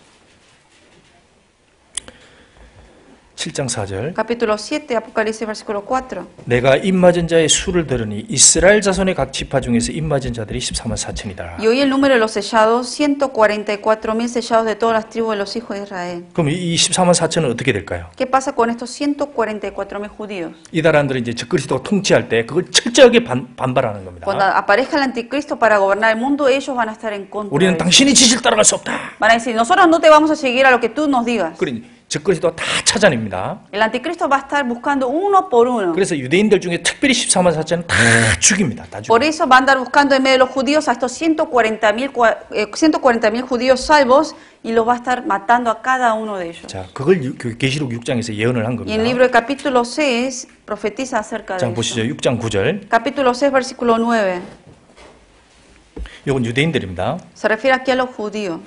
7장 4절. Capítulo 7, Apocalipsis, versículo 4. 내가 입맞은 자의 수를 들으니 이스라엘 자손의 각 지파 중에서 입맞은 자들이 14만 4천이다. Y hoy el número de los sellados, 144,000 sellados de todas las tribus de los hijos de Israel. 그럼 이 14만 4천은 어떻게 될까요? ¿Qué pasa con estos 144,000 judíos? 이 나라들은 이제 적그리스도가 통치할 때 그걸 철저하게 반발하는 겁니다. Cuando aparezca el anticristo para gobernar el mundo, ellos van a estar en contra. 우리는 당신의 지시를 따라갈 수 없다. Van a decir, nosotros no te vamos a seguir a lo que tú nos digas. 그러니 적그리스도가 다 찾아냅니다. El anticristo va a estar buscando uno por uno. 그래서 유대인들 중에 특별히 14만 4천은 다 죽입니다. 다 죽입니다. Por eso va a andar buscando en medio de los judíos a estos 140,000 judíos salvos y los va a estar matando a cada uno de ellos. 자, 그걸 계시록 6장에서 예언을 한 Y 겁니다. en el libro de capítulo 6 profetiza acerca de 자, eso. 보시죠. 6장 9절. Capítulo 6, versículo 9. 이건 유대인들입니다. Se refiere aquí a los judíos.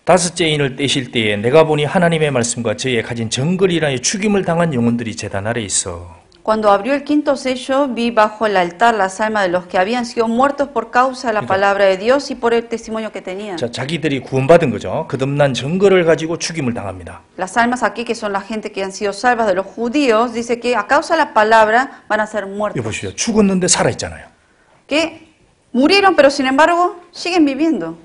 다섯째 인을 떼실 때에 내가 보니 하나님의 말씀과 저희의 가진 정글이라의 죽임을 당한 영혼들이 제단 아래 있어. Cuando abrió el quinto sello, vi bajo el altar las almas de los que habían sido muertos por causa de la palabra de Dios y por el testimonio que tenían. 자, 자기들이 구원받은 거죠. 거듭난 정글을 가지고 죽임을 당합니다. Las almas aquí, que son la gente que han sido salvas de los judíos, dice que a causa de la palabra van a ser muertos. 이거 보시죠. 죽었는데 살아있잖아요. Que murieron, pero sin embargo siguen viviendo.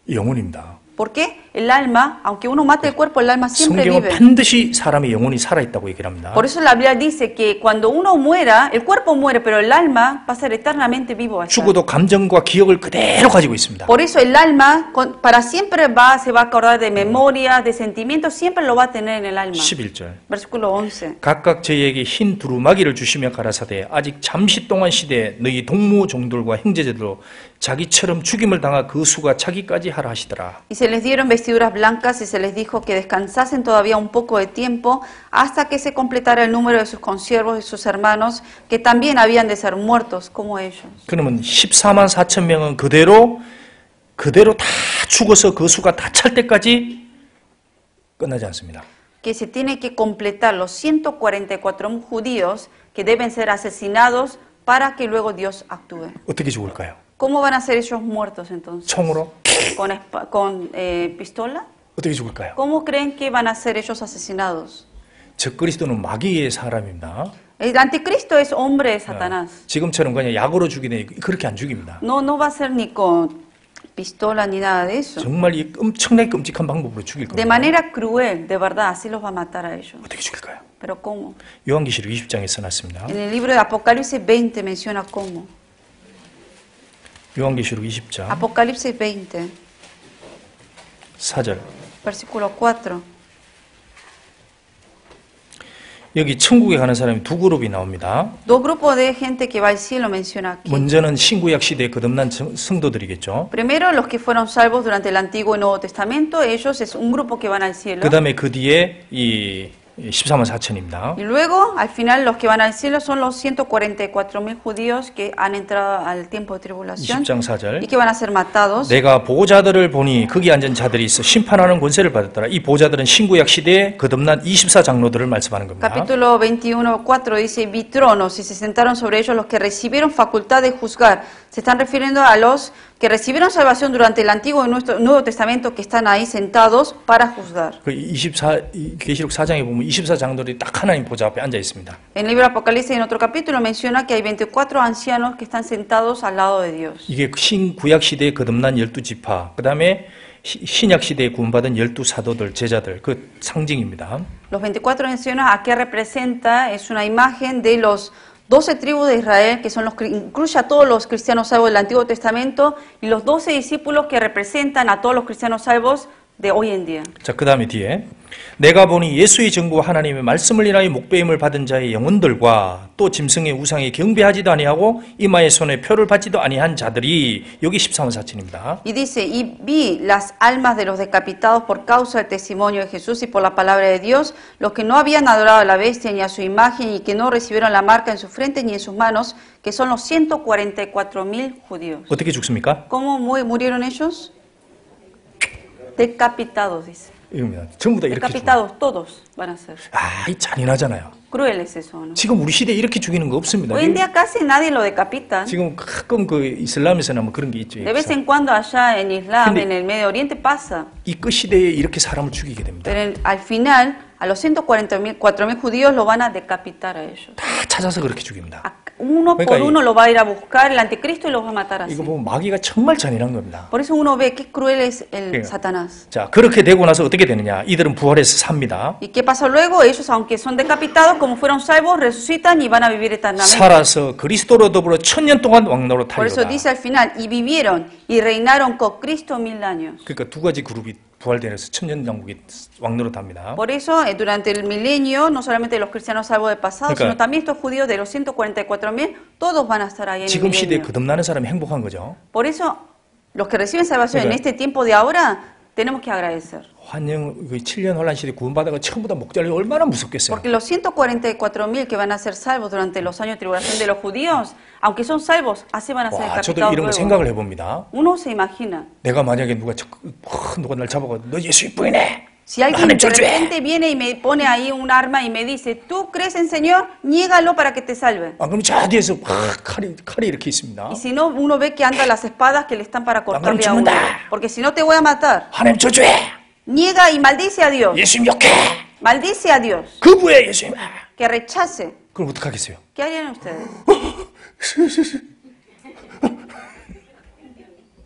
영혼입니다. ¿Por qué? El alma, aunque uno mate el cuerpo, el alma siempre 성경은 vive. 반드시 사람의 영혼이 살아있다고 얘기를 합니다. Por eso la Biblia dice que cuando uno muera, el cuerpo muere, pero el alma va a ser eternamente vivo. 죽어도 감정과 기억을 그대로 가지고 있습니다. Por eso el alma para siempre se va a acordar de memorias, de sentimientos, siempre lo va a tener en el alma. 11절. Versículo 11. 각각 저희에게 흰 두루마기를 주시며 가라사대 아직 잠시 동안 시대에 너희 동무 종들과 형제들로 자기처럼 죽임을 당하 그 수가 차기까지 하라 하시더라. Y se les dieron vestiduras blancas y se les dijo que descansasen todavía un poco de tiempo hasta que se completara el número de sus consiervos y sus hermanos que también habían de ser muertos como ellos. 그러면 14만 4천 명은 그대로 다 죽어서 그 수가 다 찰 때까지 끝나지 않습니다. Que se tiene que completar los 144,000 judíos que deben ser asesinados para que luego Dios actúe. 어떻게 죽을까요? ¿Cómo van a ser ellos muertos entonces? 총으로? ¿Con pistola? 어떻게 죽을까요? ¿Cómo creen que van a ser ellos asesinados? 적그리스도는 마귀의 사람입니다. El anticristo es hombre de Satanás. 지금처럼 그냥 약으로 죽이네 그렇게 안 죽입니다. No va a ser ni con pistola ni nada de eso. 정말 이 엄청나게 끔찍한 방법으로 죽일 겁니다. De manera cruel, de verdad, así los va a matar a ellos. 어떻게 죽일까요? ¿Pero cómo? 요한계시록 20장에 써놨습니다. En el libro de Apocalipsis 20 menciona cómo. 요한계시록 20장 Apocalipsis 20, 4절. versículo 4. 여기 천국에 가는 사람이 두 그룹이 나옵니다. Dos grupos de gente que va al cielo menciona aquí. 먼저는 신구약 시대에 거듭난 성도들이겠죠. Primero, los que fueron salvos durante el Antiguo y Nuevo Testamento, ellos es un grupo que van al cielo. 그 다음에 그 뒤에 이 14만 4천입니다. Y luego, al final, los que van al cielo son los 144,000 judíos que han entrado al tiempo de tribulación 20장 4절. y que van a ser matados. 내가 보호자들을 보니 거기 앉은 자들이 있어 심판하는 권세를 받았더라. 이 보호자들은 신구약 시대에 거듭난 24장로들을 말씀하는 겁니다. Capítulo 21:4 dice, vi tronos y se sentaron sobre ellos los que recibieron facultad de juzgar. Se están refiriendo a los que recibieron salvación durante el Antiguo y Nuevo Testamento que están ahí sentados para juzgar. 그 계시록 4장에 보면 보면 24장들이 딱 하나님 보좌 앞에 앉아 있습니다. En el libro Apocalipsis, en otro capítulo, menciona que hay 24 ancianos que están sentados al lado de Dios. 이게 신구약 시대에 거듭난 12지파, 그 다음에 신약 시대에 구원받은 12사도들, 제자들, 그 상징입니다. Los 24 ancianos, ¿a qué representa? Es una imagen de los 12 tribus de Israel, que son los que incluye a todos los cristianos salvos del Antiguo Testamento, y los 12 discípulos que representan a todos los cristianos salvos de hoy en día. 자, 그 다음에 뒤에 내가 보니 예수의 정부와 하나님의 말씀을 인하여 목배임을 받은 자의 영혼들과 또 짐승의 우상에 경배하지도 아니하고 이마의 손에 표를 받지도 아니한 자들이 여기 13원 사친입니다. Y dice, y vi las almas de los decapitados por causa del testimonio de Jesús y por la palabra de Dios, los que no habían adorado a la bestia ni a su imagen y que no recibieron la marca en sus frentes ni en sus manos, que son los 144,000 judíos. 어떻게 죽습니까? ¿Cómo murieron ellos? Decapitados, dice. 이겁니다. 전부 다 이렇게 Decapitados, todos van a ser. 아, 이 잔인하잖아요. Cruel es eso, ¿no? 지금 우리 시대에 이렇게 죽이는 거 없습니다. Hoy en día casi nadie lo decapita. 지금 가끔 그 이슬람에서는 뭐 그런 게 있죠. De vez en cuando allá en Islam, en el Medio Oriente pasa. 이 끝 시대에 이렇게 사람을 죽이게 됩니다. Pero al final, a los 144,000 judíos lo van a decapitar a ellos. 다 찾아서 그렇게 죽입니다. Uno por uno lo va a ir a buscar el anticristo y los va a matar así. 이거 보면 마귀가 정말 잔인한 겁니다. Por eso uno ve qué cruel es el Satanás. 자, 그렇게 되고 나서 어떻게 되느냐? 이들은 부활해서 삽니다. ¿Y qué pasa luego? Ellos, aunque son decapitados, como fueron salvos, resucitan y van a vivir eternamente. 살아서 그리스도로 더불어 1000년 동안 왕노로 Por eso 타리로다. dice al final, y vivieron y reinaron con Cristo 1000 años. 그러니까 두 가지 그룹이 부활되면서 1000년 왕국이 왕노로 탑니다. Por eso, durante el milenio, no solamente los cristianos salvos del pasado, sino también estos judíos de los 144,000, todos van a estar ahí en el 지금 시대에 milenio. 거듭나는 사람이 행복한 거죠. Por eso, los que reciben salvación en este tiempo de ahora, tenemos que agradecer. 환영 7년 혼란 시대 구원받아가 전부 다 목자리 얼마나 무섭겠어요. Porque los 144,000 que van a ser salvos durante los años de tribulación de los judíos, aunque son salvos, así van a ser 와, 저도 decapitados 이런 거 luego. 생각을 해봅니다. Uno se imagina. 내가 만약에 누가 날 잡아가 너 예수 부인해. Si alguien de repente viene y me pone ahí un arma y me dice, ¿tú crees en Señor? Niégalo para que te salve. 아, 그럼 저 뒤에서 칼이 이렇게 있습니다. Y si no, uno ve que andan las espadas que le están para cortarle a uno. 죽는다. Porque si no te voy a matar. 하나님 저주해. Niega y maldice a Dios. 예수님 욕해. Maldice a Dios. 거부해 예수님. Que rechace. 그럼 어떡하겠어요? ¿Qué harían ustedes?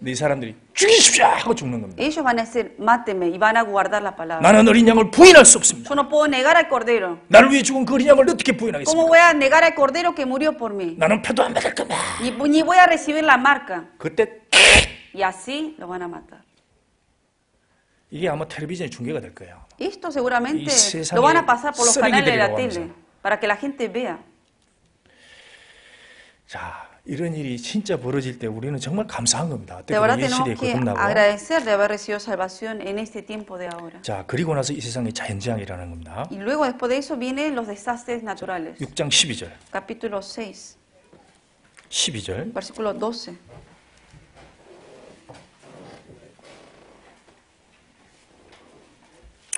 이 사람들이 죽이십시오 하고 죽는 겁니다. Ellos van a decir, máteme, y van a guardar la palabra. 나는 어린 양을 부인할 수 없습니다. Yo no puedo negar al cordero. 나를 위해 죽은 그 어린 양을 어떻게 ¿Cómo 부인하겠습니까? voy a negar al cordero que murió por mí? 나는 표도 안 받을 겁니다. Ni voy a recibir la marca. 그때 Y así lo van a matar. 이게 아마 텔레비전에 중계가 될 거예요. Esto seguramente 이 세상에 lo van a pasar por los canales de la 쓰레기들이라고 tele 하면서. para que la gente vea. 자, 이런 일이 진짜 벌어질 때 우리는 정말 감사한 겁니다. De verdad 이 시대에 tenemos que 거듭나고. agradecer de haber recibido salvación en este tiempo de ahora. 자, 그리고 나서 이 세상에 자연재앙이라는 겁니다. Y luego después de eso vienen los desastres naturales. 6장 12절. Capítulo 6, 12절. versículo 12.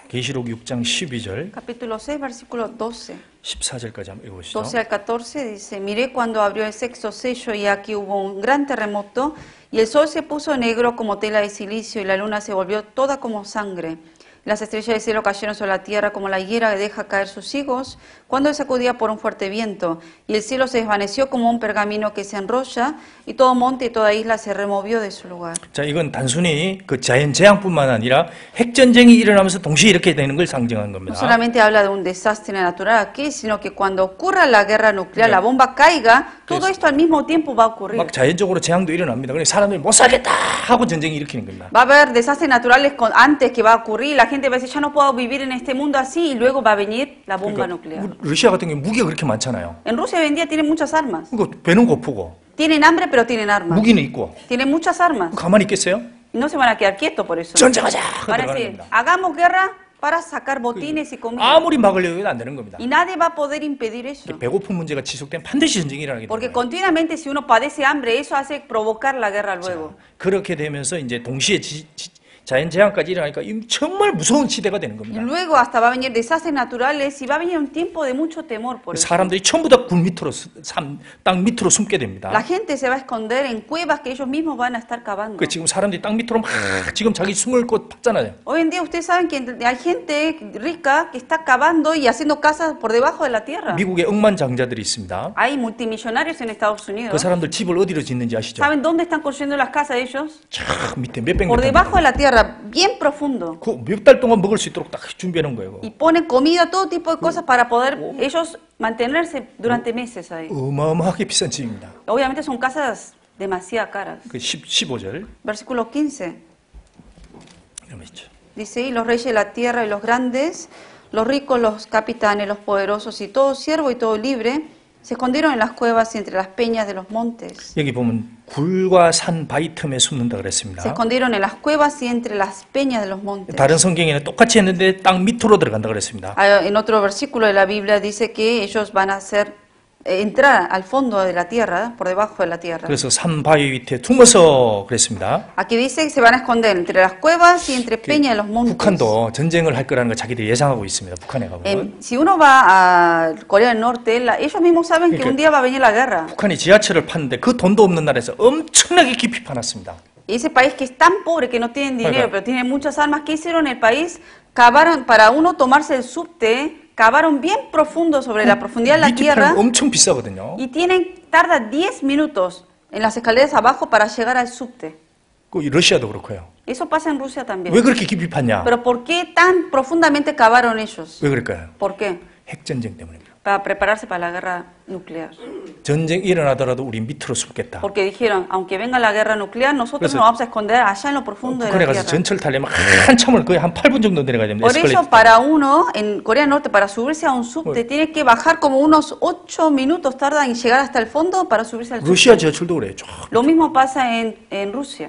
계시록 6장 12절. Capítulo 6, versículo 12. 14절까지 한번 읽어보시죠. 12 al 14 dice, miré cuando abrió el sexto sello y aquí hubo un gran terremoto y el sol se puso negro como tela de silicio y la luna se volvió toda como sangre. Las estrellas del cielo cayeron sobre la tierra como la higuera que deja caer sus higos cuando es sacudida por un fuerte viento. Y el cielo se desvaneció como un pergamino que se enrolla y todo monte y toda isla se removió de su lugar. 자, 이건 단순히 그 자연재앙뿐만 아니라 핵전쟁이 일어나면서 동시에 이렇게 되는 걸 상징하는 No 겁니다. solamente habla de un desastre natural aquí, sino que cuando ocurra la guerra nuclear, la bomba caiga, todo esto al mismo tiempo va a ocurrir. 막 자연적으로 재앙도 일어납니다. 그러니까 사람들이 못 살겠다 하고 전쟁이 일으키는 겁니다. Va a haber desastres naturales antes que va a ocurrir, la gente va a decir, ya no puedo vivir en este mundo así, y luego va a venir la bomba nuclear. 러시아 같은 경우 무기가 그렇게 많잖아요. En Rusia hoy en día tienen muchas armas. 그거 배는 고프고 Tienen hambre, pero tienen armas. 무기는 있고 Tienen muchas armas. 가만히 있겠어요? Y no se van a quedar quietos por eso. 전쟁하자 하고 Van a 들어가는 decir, 겁니다. hagamos guerra para sacar botines y comida. 아무리 막으려고 해도 안 되는 겁니다. Y nadie va a poder impedir eso. 배고픈 문제가 지속되면 반드시 전쟁이 일어나기 Porque 때문에. continuamente si uno padece hambre, eso hace provocar la guerra luego. 그렇게 되면서 이제 동시에 자연재앙까지 일어나니까 정말 무서운 시대가 되는 Y 겁니다. luego hasta va a venir desastres naturales y va a venir un tiempo de mucho temor por eso. 사람들이 전부 다 굴 밑으로, 땅 밑으로 숨게 됩니다. La gente se va a esconder en cuevas que ellos mismos van a estar cavando. 지금 사람들이 땅 밑으로 막 지금 자기 숨을 곳 팠잖아요. Hoy en día ustedes saben que hay gente rica que está cavando y haciendo casas por debajo de la tierra. 미국에 억만장자들이 있습니다. Hay multimillonarios en Estados 그 Unidos. 사람들 집을 어디로 짓는지 아시죠? ¿Saben dónde están construyendo las casas de ellos? 저 밑에 몇백 Por 명 debajo de la tierra, bien profundo. 몇 달 동안 먹을 수 있도록 딱 준비해 놓은 거예요. Y ponen comida, todo tipo de cosas para poder ellos mantenerse durante meses ahí. 어마어마하게 비싼 집입니다. Obviamente son casas demasiado caras. 그 15절 Versículo 15. 이러면 있죠. Dice, y los reyes de la tierra y los grandes, los ricos, los capitanes, los poderosos y todo siervo y todo libre, se escondieron en las cuevas y entre las peñas de los montes. 여기 보면 굴과 산 바위 틈에 숨는다 그랬습니다. Se escondieron en las cuevas y entre las peñas de los montes. 다른 성경에는 똑같이 했는데 땅 밑으로 들어간다 그랬습니다. En otro versículo de la Biblia dice que ellos van a entrar al fondo de la tierra, por debajo de la tierra. 그래서 산 바위 밑에 숨어서 그랬습니다. Aquí dice que se van a esconder entre las cuevas y entre peñas de los montes. 북한도 전쟁을 할 거라는 걸 자기들이 예상하고 있습니다. 북한에 가보면. Si uno va a Corea del Norte, ellos mismos saben que un día va a venir la guerra. 북한이 지하철을 팠는데 그 돈도 없는 나라에서 엄청나게 깊이 파놨습니다. Y ese país que es tan pobre que no tienen dinero, pero tienen muchas armas, ¿qué hicieron en el país? Cavaron, para uno tomarse el subte, cavaron bien profundo sobre la profundidad de la tierra 엄청 비싸거든요. y tarda 10 minutos en las escaleras abajo para llegar al subte. 그 러시아도 그렇고요. Eso pasa en Rusia también. 왜 그렇게 깊이 팠냐? Pero ¿por qué tan profundamente cavaron ellos? 왜 그럴까요? ¿Por qué? 핵전쟁 때문입니다. Para prepararse para la guerra nuclear. 전쟁이 일어나더라도 우리 밑으로 숨겠다. Porque dijeron, aunque venga la guerra nuclear, nosotros nos vamos a esconder allá en lo profundo de la 북한에 가서 tierra. 전철 타려면 한참을 거의 한 8분 정도 내려가야 됩니다. Por eso, para uno, en Corea del Norte, para subirse a un subte, tiene que bajar como unos 8 minutos, tarda en llegar hasta el fondo para subirse al 러시아 subte. 지하철도 그래요. Lo mismo pasa en Rusia.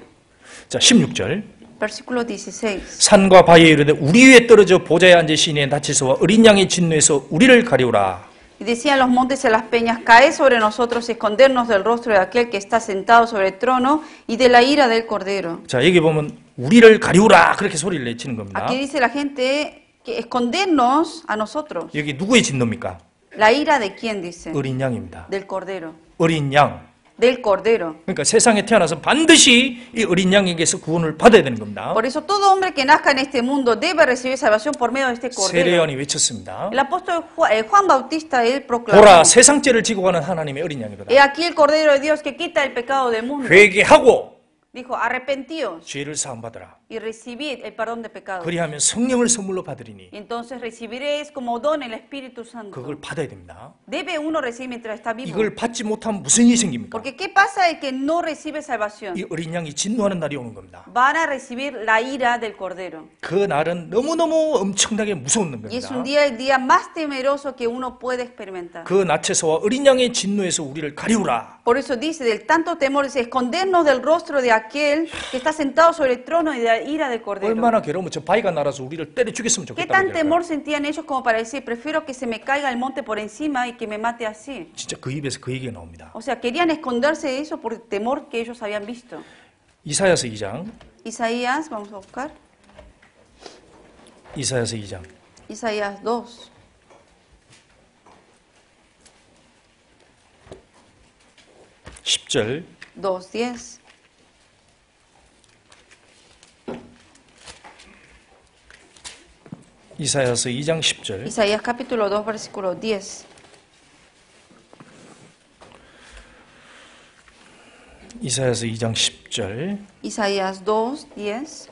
자, 16절. Versículo 16. 산과 바위에 이르되 우리 위에 떨어져 보좌에 앉으신 이의 낯에서와 어린 양의 진노에서 우리를 가리우라. Y decían los montes y las peñas, caed sobre nosotros y escondernos del rostro de aquel que está sentado sobre el trono y de la ira del Cordero. 자, 여기 보면 우리를 가리우라 그렇게 소리를 내치는 겁니다. Aquí dice la gente que escondernos a nosotros. 여기 누구의 진노입니까? ¿La ira de quién dice? 어린 양입니다. Del Cordero. 어린 양. Del Cordero. 그러니까 세상에 태어나서 반드시 이 어린 양에게서 구원을 받아야 되는 겁니다. Por eso todo hombre que nazca en este mundo debe recibir salvación por medio de este Cordero. 세례요한이 외쳤습니다. El apóstol Juan Bautista, él proclamó, 보라, 세상 죄를 지고 가는 하나님의 어린 양이로다. he aquí el Cordero de Dios que quita el pecado del mundo. 회개하고 Dijo, arrepentíos 죄를 사함받으라. y recibid el perdón de pecados. 그리하면 성령을 선물로 받으리니 Y entonces recibiréis como don el Espíritu Santo. 그걸 받아야 됩니다. Debe uno recibir mientras está vivo. 이걸 받지 못하면 무슨 일이 생깁니까? Porque ¿qué pasa el que no recibe salvación? 이 어린 양이 진노하는 날이 오는 겁니다. Van a recibir la ira del Cordero. 그 날은 너무너무 엄청나게 무서운 Y es un 겁니다. día, el día más temeroso que uno puede experimentar. 그 낯에서와 어린 양의 진노에서 우리를 가리우라. Por eso dice, del tanto temor, dice, escondernos del rostro de aquel que está sentado sobre el trono y de la ira del Cordero. 얼마나 괴로우면 저 바위가 날아서 우리를 때려 죽였으면 ¿Qué 좋겠다. tan temor sentían ellos como para decir, prefiero que se me caiga el monte por encima y que me mate así? 진짜 그 입에서 그 얘기가 나옵니다. O sea, querían esconderse de eso por el temor que ellos habían visto. 이사야서 2장. Isaías, vamos a buscar. 이사야서 2장. Isaías 2. 10절. 2:10. 이사야서 2장 10절. Isaías capítulo 2, versículo 10. 이사야서 2장 10절. Isaías 2, 10.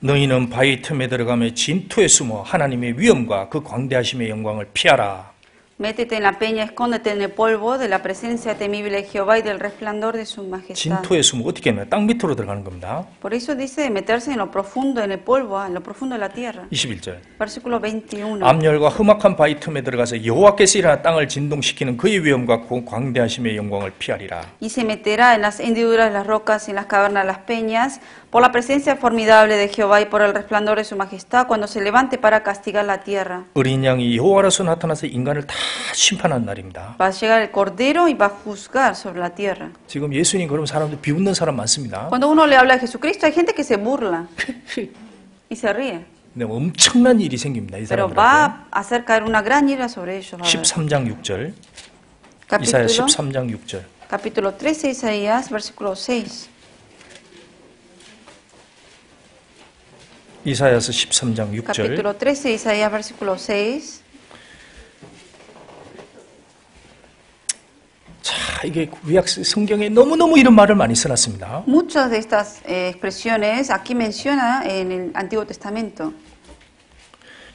너희는 바위 틈에 들어가며 진토에 숨어 하나님의 위엄과 그 광대하심의 영광을 피하라. Métete en la peña, escóndete en el polvo de la presencia temible de Jehová y del resplandor de su majestad. 진토에 숨어 어떻게 하면 땅 밑으로 들어가는 겁니다. Por eso dice de meterse en lo profundo, en el polvo, en lo profundo de la tierra. 21절. Versículo 21. 암열과 험악한 바위 틈에 들어가서 여호와께서 일어나 땅을 진동시키는 그의 위엄과 그 광대하심의 영광을 피하리라. Y se meterá en las hendiduras de las rocas, en las cavernas de las peñas, Por la presencia formidable de Jehová y por el resplandor de su majestad, cuando se levante para castigar la tierra. 어린 양이 여호와로서 나타나서 인간을 다 심판하는 날입니다. Va a llegar el Cordero y va a juzgar sobre la tierra. 지금 예수님 그런 사람들 비웃는 사람 많습니다. Cuando uno le habla de Jesucristo, hay gente que se burla y se ríe. 네, 엄청난 일이 생깁니다. 이 Pero 사람들한테. va a hacer caer una gran ira sobre ellos. 13장 6절. 이사야 13장 6절. Capítulo 13, Isaías, versículo 6. 이사야서 13장 6절. Capítulo 13, Isaías, versículo 6. 자, 이게 구약 성경에 너무너무 이런 말을 많이 써놨습니다. Muchas de estas expresiones aquí menciona en el Antiguo Testamento.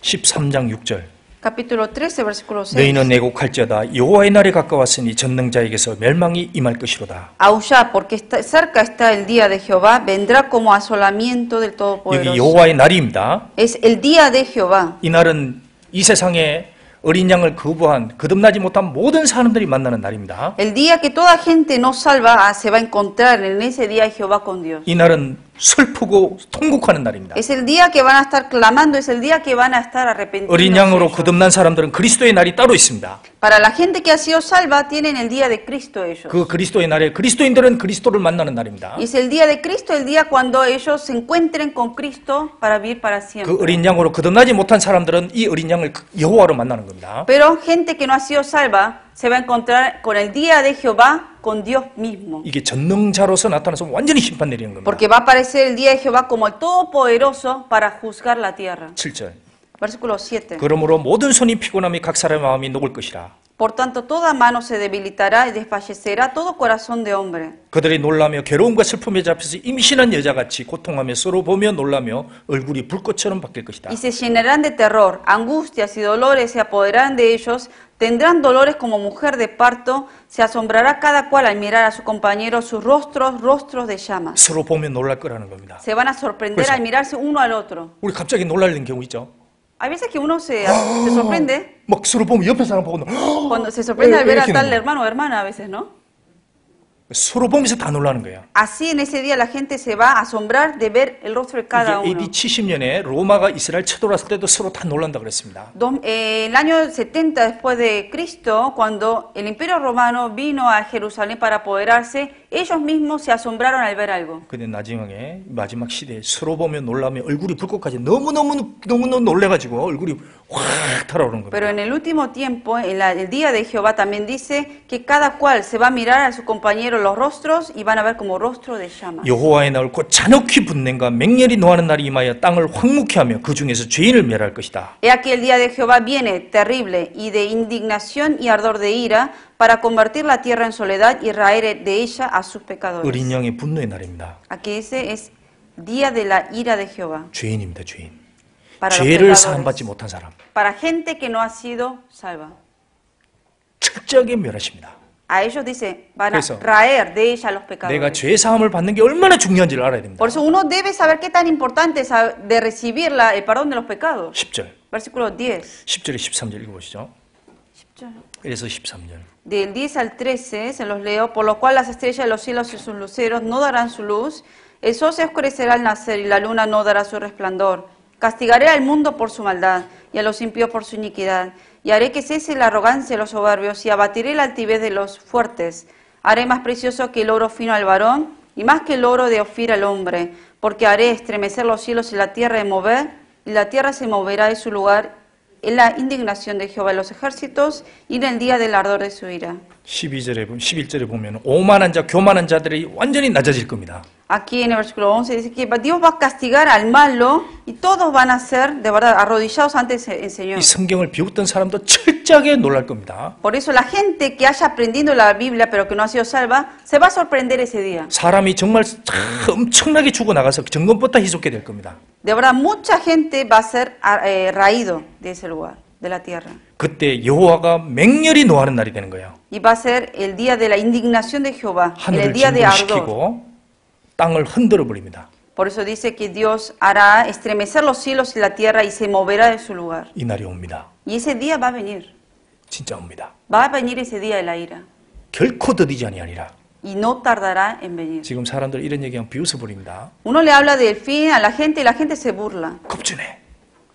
13장 6절. Capítulo 13, versículo 6. 너희는 애곡할지어다 여호와의 날이 가까웠으니 전능자에게서 멸망이 임할 것이로다. Aullad, porque cerca está el día de Jehová, vendrá como asolamiento del 여기 Todopoderoso. 여호와의 날입니다. Es el día de Jehová. 이 날은 이 세상에 어린 양을 거부한 거듭나지 못한 모든 사람들이 만나는 날입니다. El día que toda gente no salva se va a encontrar en ese día Jehová con Dios. 이 날은 슬프고 통곡하는 날입니다. Es el día que van a estar clamando, es el día que van a estar arrepentidos. 어린 양으로 거듭난 사람들은 그리스도의 날이 따로 있습니다. Para la gente que ha sido salva tienen el día de Cristo ellos. 그 그리스도의 날에 그리스도인들은 그리스도를 만나는 날입니다. Y es el día de Cristo, el día cuando ellos se encuentren con Cristo para vivir para siempre. 그 어린 양으로 거듭나지 못한 사람들은 이 어린 양을 여호와로 만나는 겁니다. Pero gente que no ha sido salva se va a encontrar con el día de Jehová, con Dios mismo. 이게 전능자로서 나타나서 완전히 심판 내리는 겁니다. Porque va a aparecer el día de Jehová como el Todopoderoso para juzgar la tierra. 7절. Versículo 7. 그러므로 모든 손이 피곤함이 각 사람의 마음이 녹을 것이라. Por tanto, toda mano se debilitará y desfallecerá todo corazón de hombre. 그들이 놀라며 괴로움과 슬픔에 잡혀서 임신한 여자같이 고통하며 서로 보며 놀라며 얼굴이 불꽃처럼 바뀔 것이다. Y se llenarán de terror, angustias y dolores se apoderarán de ellos, tendrán dolores como mujer de parto, se asombrará cada cual al mirar a su compañero, sus rostros, rostros de llamas. 서로 보면 놀랄 거라는 겁니다. Se van a sorprender al mirarse uno al otro. 우리 갑자기 놀라는 경우 있죠. Hay veces que uno se sorprende 막 서로 보면 옆에 사람 보고 cuando se sorprende al ver a tal hermano o hermana a veces, ¿no? 서로 보면서 다 놀라는 거예요. Así en ese día la gente se va a asombrar de ver el rostro de cada 이게 uno. AD 70년에 로마가 이스라엘 쳐들어왔을 때도 서로 다 놀란다 그랬습니다. El año 70 después de Cristo, cuando el Imperio Romano vino a Jerusalén para apoderarse, ellos mismos se asombraron al ver algo. 근데 나중에 마지막 시대에 서로 보면 놀라면 얼굴이 불꽃까지 너무너무 놀래가지고 얼굴이 확 달아오르는 겁니다. Pero en el último tiempo, el día de Jehová también dice que cada cual se va a mirar a su compañero los rostros y van a ver como rostro de llamas. 여호와의 날 곧 잔혹히 분냄과 맹렬히 노하는 날이 임하여 땅을 황무케 하며 그 중에서 죄인을 멸할 것이다. He aquí el día de Jehová viene terrible y de indignación y ardor de ira para convertir la tierra en soledad y raer de ella a sus pecadores. 어린 양의 분노의 날입니다. Aquí dice es día de la ira de Jehová. 죄인입니다, 죄인. Para los 죄를 pecadores. 사함받지 못한 사람. Para gente que no ha sido salva. 철저하게 멸하십니다. A ellos dice, van a 그래서 raer de ella a los 내가 pecadores. 죄 사함을 받는 게 얼마나 중요한지를 알아야 됩니다. Por eso uno debe saber qué tan importante es de recibir el perdón de los pecados. 10절. Versículo 10. 10절에 13절 읽어보시죠. 1에서 13절. Del 10 al 13 se los leo, por lo cual las estrellas de los cielos y sus luceros no darán su luz, el sol se oscurecerá al nacer y la luna no dará su resplandor. Castigaré al mundo por su maldad y a los impíos por su iniquidad, y haré que cese la arrogancia de los soberbios y abatiré la altivez de los fuertes. Haré más precioso que el oro fino al varón y más que el oro de Ofir al hombre, porque haré estremecer los cielos y la tierra de mover, y la tierra se moverá de su lugar en la indignación de Jehová de los ejércitos y en el día del ardor de su ira. 11절에 보면 오만한 자, 교만한 자들이 완전히 낮아질 겁니다. Aquí en el versículo 11 dice que Dios va a castigar al malo y todos van a ser de verdad arrodillados ante el Señor. 이 성경을 비웃던 사람도 철저하게 놀랄 겁니다. Por eso la gente que haya aprendido la Biblia pero que no ha sido salva se va a sorprender ese día. 사람이 정말 엄청나게 죽어나가서 정금보다 희석게 될 겁니다. De verdad mucha gente va a ser raído de ese lugar, de la tierra. 그때 여호와가 맹렬히 노하는 날이 되는 거예요. Y va a ser el día de la indignación de Jehová, en el 하늘을 día de ardor. 진동시키고 땅을 흔들어 버립니다. Por eso dice que Dios hará estremecer los cielos y la tierra y se moverá de su lugar. 이 날이 옵니다. Y ese día va a venir. 진짜 옵니다. Va a venir ese día de la ira. 결코 더디지 아니하리라. y no tardará en venir. 지금 사람들 이런 얘기하면 비웃어 버립니다. Uno le habla del fin a la gente y la gente se burla. 겁주네.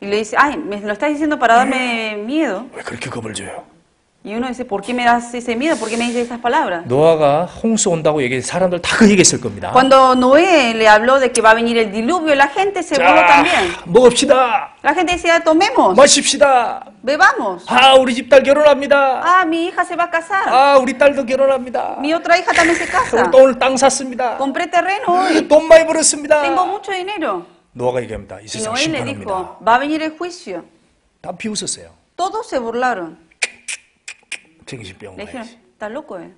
Y le dice, ay, me lo estás diciendo para darme miedo. 왜 그렇게 겁을 줘요? Y uno dice, ¿por qué me das ese miedo? ¿Por qué me dices esas palabras? 노아가 홍수 온다고 얘기해 사람들 다 그 얘기했을 겁니다. Cuando Noé le habló de que va a venir el diluvio, la gente se burló también. 먹읍시다. La gente decía, tomemos, 마십시다. bebamos. 아, 우리 집 딸 결혼합니다. Ah, mi hija se va a casar. 아, 우리 딸도 결혼합니다. Mi otra hija también se casa. 오늘 땅 샀습니다. Compré terreno hoy. 돈 많이 벌었습니다. Tengo mucho dinero. 노아가 얘기합니다. 이 Y 세상 Noé le 심판합니다. dijo, va a venir el juicio. 다 비웃었어요. Todos se burlaron. 정신병 Le dijeron, 와야지. está loco, eh.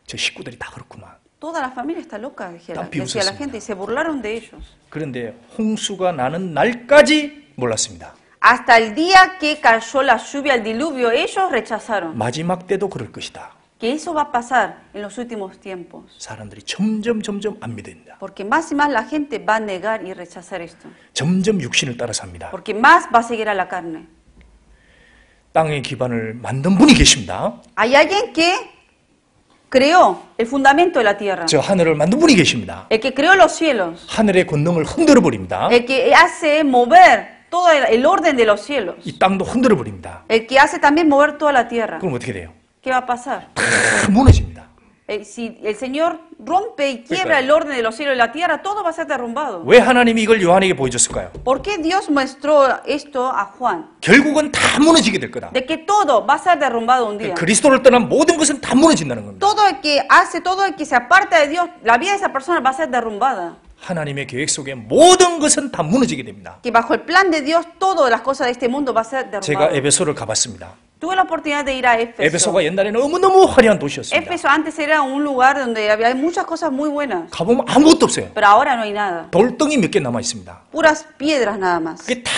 저 식구들이 다 그렇구만. Toda la familia está loca, decía la 비웃었습니다. gente, y se burlaron de ellos. 그런데 홍수가 나는 날까지 몰랐습니다. Hasta el día que cayó la lluvia, el diluvio, ellos rechazaron. 마지막 때도 그럴 것이다. Que eso va a pasar en los últimos tiempos. 사람들이 점점 안 믿습니다. Porque más y más la gente va a negar y rechazar esto. 점점 육신을 따라 삽니다. Porque más va a seguir a la carne. 땅의 기반을 만든 분이 계십니다. Hay alguien que creó el fundamento de la tierra. 저 하늘을 만든 분이 계십니다. El que creó los cielos. 하늘의 권능을 흔들어 버립니다. El que hace mover todo el orden de los cielos. 이 땅도 흔들어 버립니다. El que hace también mover toda la tierra. 그럼 어떻게 돼요? ¿Qué va a pasar? 다 무너집니다. Si el Señor rompe y quiebra el orden de los cielos y la tierra, todo va a ser derrumbado. 왜 하나님이 이걸 요한에게 보여줬을까요? ¿Por qué Dios mostró esto a Juan? 결국은 다 무너지게 될 거다. De que todo va a ser derrumbado un día. 그리스도를 떠난 모든 것은 다 무너진다는 겁니다. Todo el que hace, todo el que se aparta de Dios, la vida de esa persona va a ser derrumbada. 하나님의 계획 속에 모든 것은 다 무너지게 됩니다. Que bajo el plan de Dios, todas las cosas de este mundo va a ser 제가 derrumbado. 에베소를 가봤습니다. Tuve la oportunidad de ir a Éfeso. 에베소가 옛날에 너무너무 화려한 도시였습니다. Éfeso antes era un lugar donde había muchas cosas muy buenas, 가보면 아무것도 없어요. pero ahora no hay nada. 돌덩이 몇 개 남아 있습니다. Puras piedras nada más. 그게 다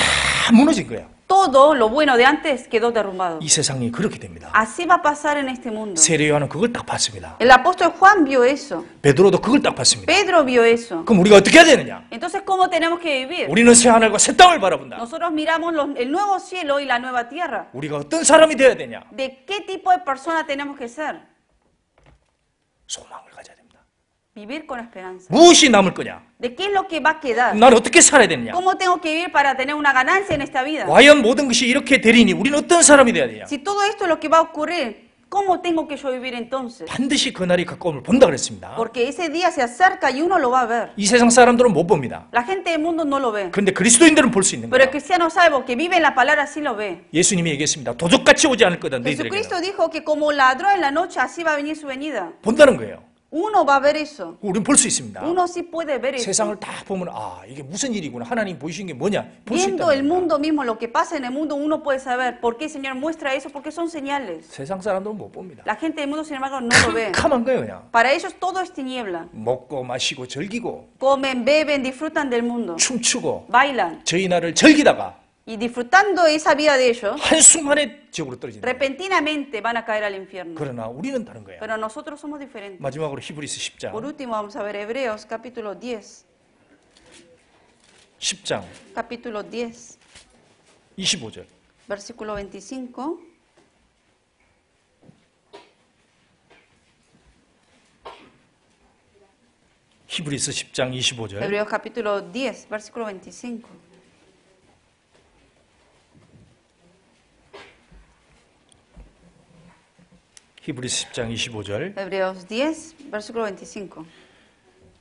무너진 거예요. Todo lo bueno de antes quedó derrumbado. 이 세상이 그렇게 됩니다. Así va a pasar en este mundo. 세례 요한은 그걸 딱 봤습니다. El apóstol Juan vio eso. 베드로도 그걸 딱 봤습니다. Pedro vio eso. 그럼 우리가 어떻게 해야 되느냐? Entonces, ¿cómo tenemos que vivir? 우리는 새 하늘과 새 땅을 바라본다. Nosotros miramos el nuevo cielo y la nueva tierra. 우리가 어떤 사람이 되어야 되냐? ¿De qué tipo de persona tenemos que ser? 소망을 가져야 됩니다. Vivir con esperanza. 무엇이 남을 거냐? ¿De qué es lo que va a quedar? 난 어떻게 살아야 되느냐? ¿Cómo tengo que vivir para tener una ganancia en esta vida? 과연 모든 것이 이렇게 되리니 우리는 어떤 사람이 되어야 되냐? Si todo esto es lo que va a ocurrir, ¿cómo tengo que yo vivir entonces? 반드시 그 날이 가까움을 본다 그랬습니다. Porque ese día se acerca y uno lo va a ver. 이 세상 사람들은 못 봅니다. La gente del mundo no lo ve. 그런데 그리스도인들은 볼 수 있는 Pero el 거예요. cristiano salvo que vive en la palabra sí lo ve. 예수님이 얘기했습니다. 도적같이 오지 않을 거다 Jesucristo 너희들에게는. dijo que como ladrón en la noche así va a venir su venida. 본다는 거예요. Uno va a ver eso. 우리는 볼 수 있습니다. Uno sí puede ver eso. 세상을 다 보면 아 이게 무슨 일이구나. 하나님 보이신 게 뭐냐 볼 수 Viendo el 있다. mundo mismo, lo que pasa en el mundo, uno puede saber por qué el Señor muestra eso, porque son señales. 세상 사람들은 못 봅니다. La gente del mundo, sin embargo, no lo ve. 캄캄한 거예요 그냥. Para ellos todo es tiniebla. 먹고 마시고 즐기고 Comen, beben, disfrutan del mundo. 춤추고 Bailan. 저희 나를 즐기다가 Y disfrutando esa vida de ellos, 한순간에 지옥으로 떨어진다. repentinamente van a caer al infierno. 그러나 우리는 다른 거예요. Pero nosotros somos diferentes. 마지막으로 히브리서 Por 10장 último, vamos a ver Hebreos capítulo 10. 10장 Capítulo 10, 25절. versículo 25. 히브리서 10장 25절. Hebreos capítulo 10, versículo 25. 히브리서 10장 25절. Hebreos 10, versículo 25.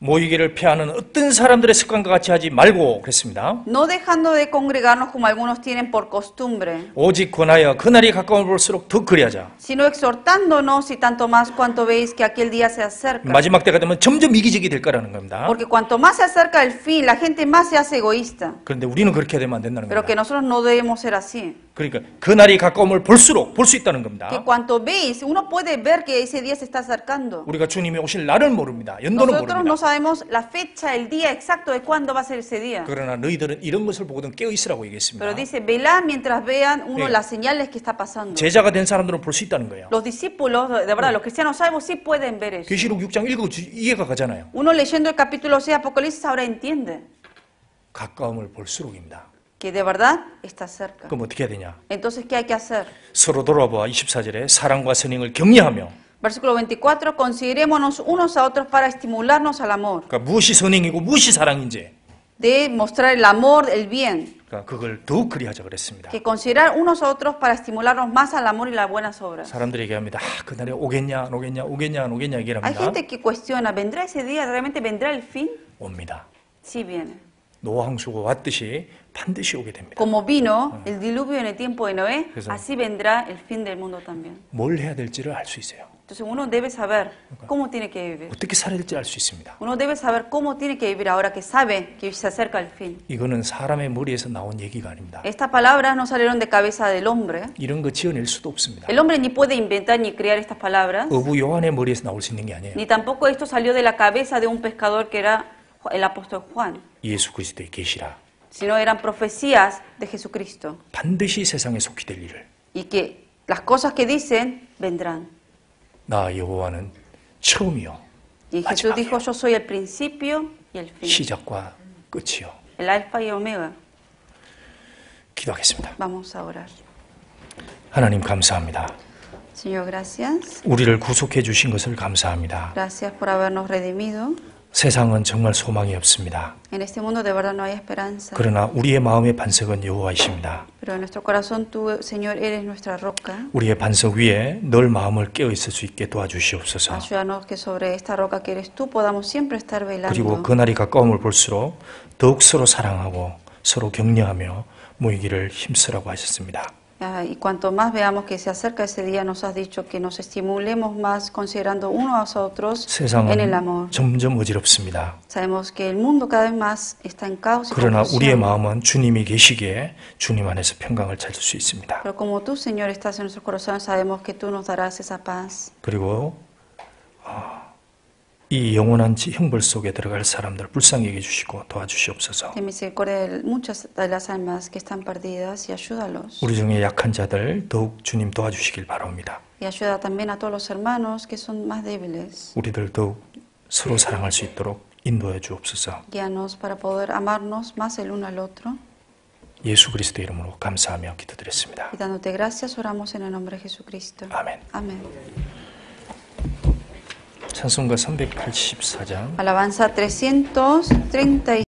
모이기를 피하는 어떤 사람들의 습관과 같이 하지 말고 그랬습니다. No dejando de congregarnos como algunos tienen por costumbre, 오직 권하여 그날이 가까워 볼수록 더 그리하자. sino exhortándonos y tanto más cuanto veis que aquel día se acerca. 마지막 때가 되면 점점 이기적이 될 거라는 겁니다. Porque cuanto más se acerca el fin, la gente más se hace egoísta. 그런데 우리는 그렇게 되면 안 된다는 Pero que 겁니다. nosotros no debemos ser así. 그러니까 그날이 가까움을 볼수록 볼 수 있다는 겁니다. Que cuanto veis, uno puede ver que ese día se está acercando. 우리가 주님이 오실 날을 모릅니다. 연도는 Nosotros no 모릅니다. sabemos la fecha, el día exacto de cuándo va a ser ese día. 그러나 너희들은 이런 것을 보거든 깨어 있으라고 Pero 얘기했습니다. dice, velad mientras vean uno Sí. las señales que está pasando. 제자가 된 사람들은 볼 수 있다는 거예요. Los discípulos, de verdad, los cristianos salvos sí pueden ver eso. 계시록 6장 읽어 이해가 가잖아요. Uno leyendo el capítulo 6 de Apocalipsis ahora entiende 가까움을 볼수록입니다. que de verdad está cerca. 그럼 어떻게 해야 되냐? Entonces, ¿qué hay que hacer? 서로 돌아봐 24절에 사랑과 선행을 격려하며 Versículo 24, considerémonos unos a otros para estimularnos al amor. 그러니까 무엇이 선행이고 무엇이 사랑인지. De mostrar el amor, el bien. 그러니까 그걸 더욱 그리하자 그랬습니다. Que considerar unos a otros para estimularnos más al amor y las buenas obras. 사람들이 얘기합니다. 그날에 오겠냐, 안 오겠냐, 오겠냐, 안 오겠냐 얘기합니다. Hay gente que cuestiona, ¿vendrá ese día? ¿Realmente vendrá el fin? 옵니다. Sí viene. 노아 홍수가 왔듯이 반드시 오게 됩니다. Como vino el diluvio en el tiempo de Noé, así vendrá el fin del mundo también. 뭘 해야 될지를 알 수 있어요. Entonces uno debe saber cómo tiene que vivir. 어떻게 살아야 될지 알 수 있습니다. Uno debe saber cómo tiene que vivir ahora que sabe que se acerca el fin. 이거는 사람의 머리에서 나온 얘기가 아닙니다. Estas palabras no salieron de cabeza del hombre. 이런 거 지어낼 수도 없습니다. El hombre ni puede inventar ni crear estas palabras. 어부 요한의 머리에서 나올 수 있는 게 아니에요. Ni tampoco esto salió de la cabeza de un pescador que era el apóstol Juan. 예수 그리스도의 계시라. Sino eran profecías de Jesucristo. 반드시 세상에 속히 될 일을. Y que las cosas que dicen vendrán. 나 여호와는 처음이요. Y Jesús dijo, yo soy el principio y el fin. 시작과 끝이요. El alfa y omega. 기도하겠습니다. Vamos a orar. 하나님 감사합니다. Señor, gracias. 우리를 구속해 주신 것을 감사합니다. Gracias por habernos redimido. 세상은 정말 소망이 없습니다. En este mundo de verdad no hay esperanza. 그러나 우리의 마음의 반석은 여호와이십니다. Pero en nuestro corazón tú, Señor, eres nuestra roca. 우리의 반석 위에 늘 마음을 깨어 있을 수 있게 도와주시옵소서. Ayúdanos que sobre esta roca que eres tú podamos siempre estar velando. 그리고 그날이 가까움을 볼수록 더욱 서로 사랑하고 서로 격려하며 모이기를 힘쓰라고 하셨습니다. Y cuanto más veamos que se acerca ese día, nos has dicho que nos estimulemos más considerando unos a otros en el amor. 세상은 점점 어지럽습니다. Sabemos que el mundo cada vez más está en caos y 그러나 우리의 confusión. 마음은 주님이 계시기에 주님 안에서 평강을 찾을 수 있습니다. Pero como tú, Señor, estás en nuestros corazones, sabemos que tú nos darás esa paz. 그리고 이 영원한 형벌 속에 들어갈 사람들 불쌍히 여겨 주시고 도와주시옵소서. Ten misericordia de muchas de las almas que están perdidas y ayúdalos. 우리 중에 약한 자들 더욱 주님 도와주시길 바랍니다. Y ayuda también a todos los hermanos que son más débiles. 우리들 더욱 서로 사랑할 수 있도록 인도해 주옵소서. Guíanos para poder amarnos más el uno al otro. 예수 그리스도 이름으로 감사하며 기도드렸습니다. Y dándote gracias, oramos en el nombre de Jesucristo. 아멘. Amén. 찬송가 384장 Alabanza 330.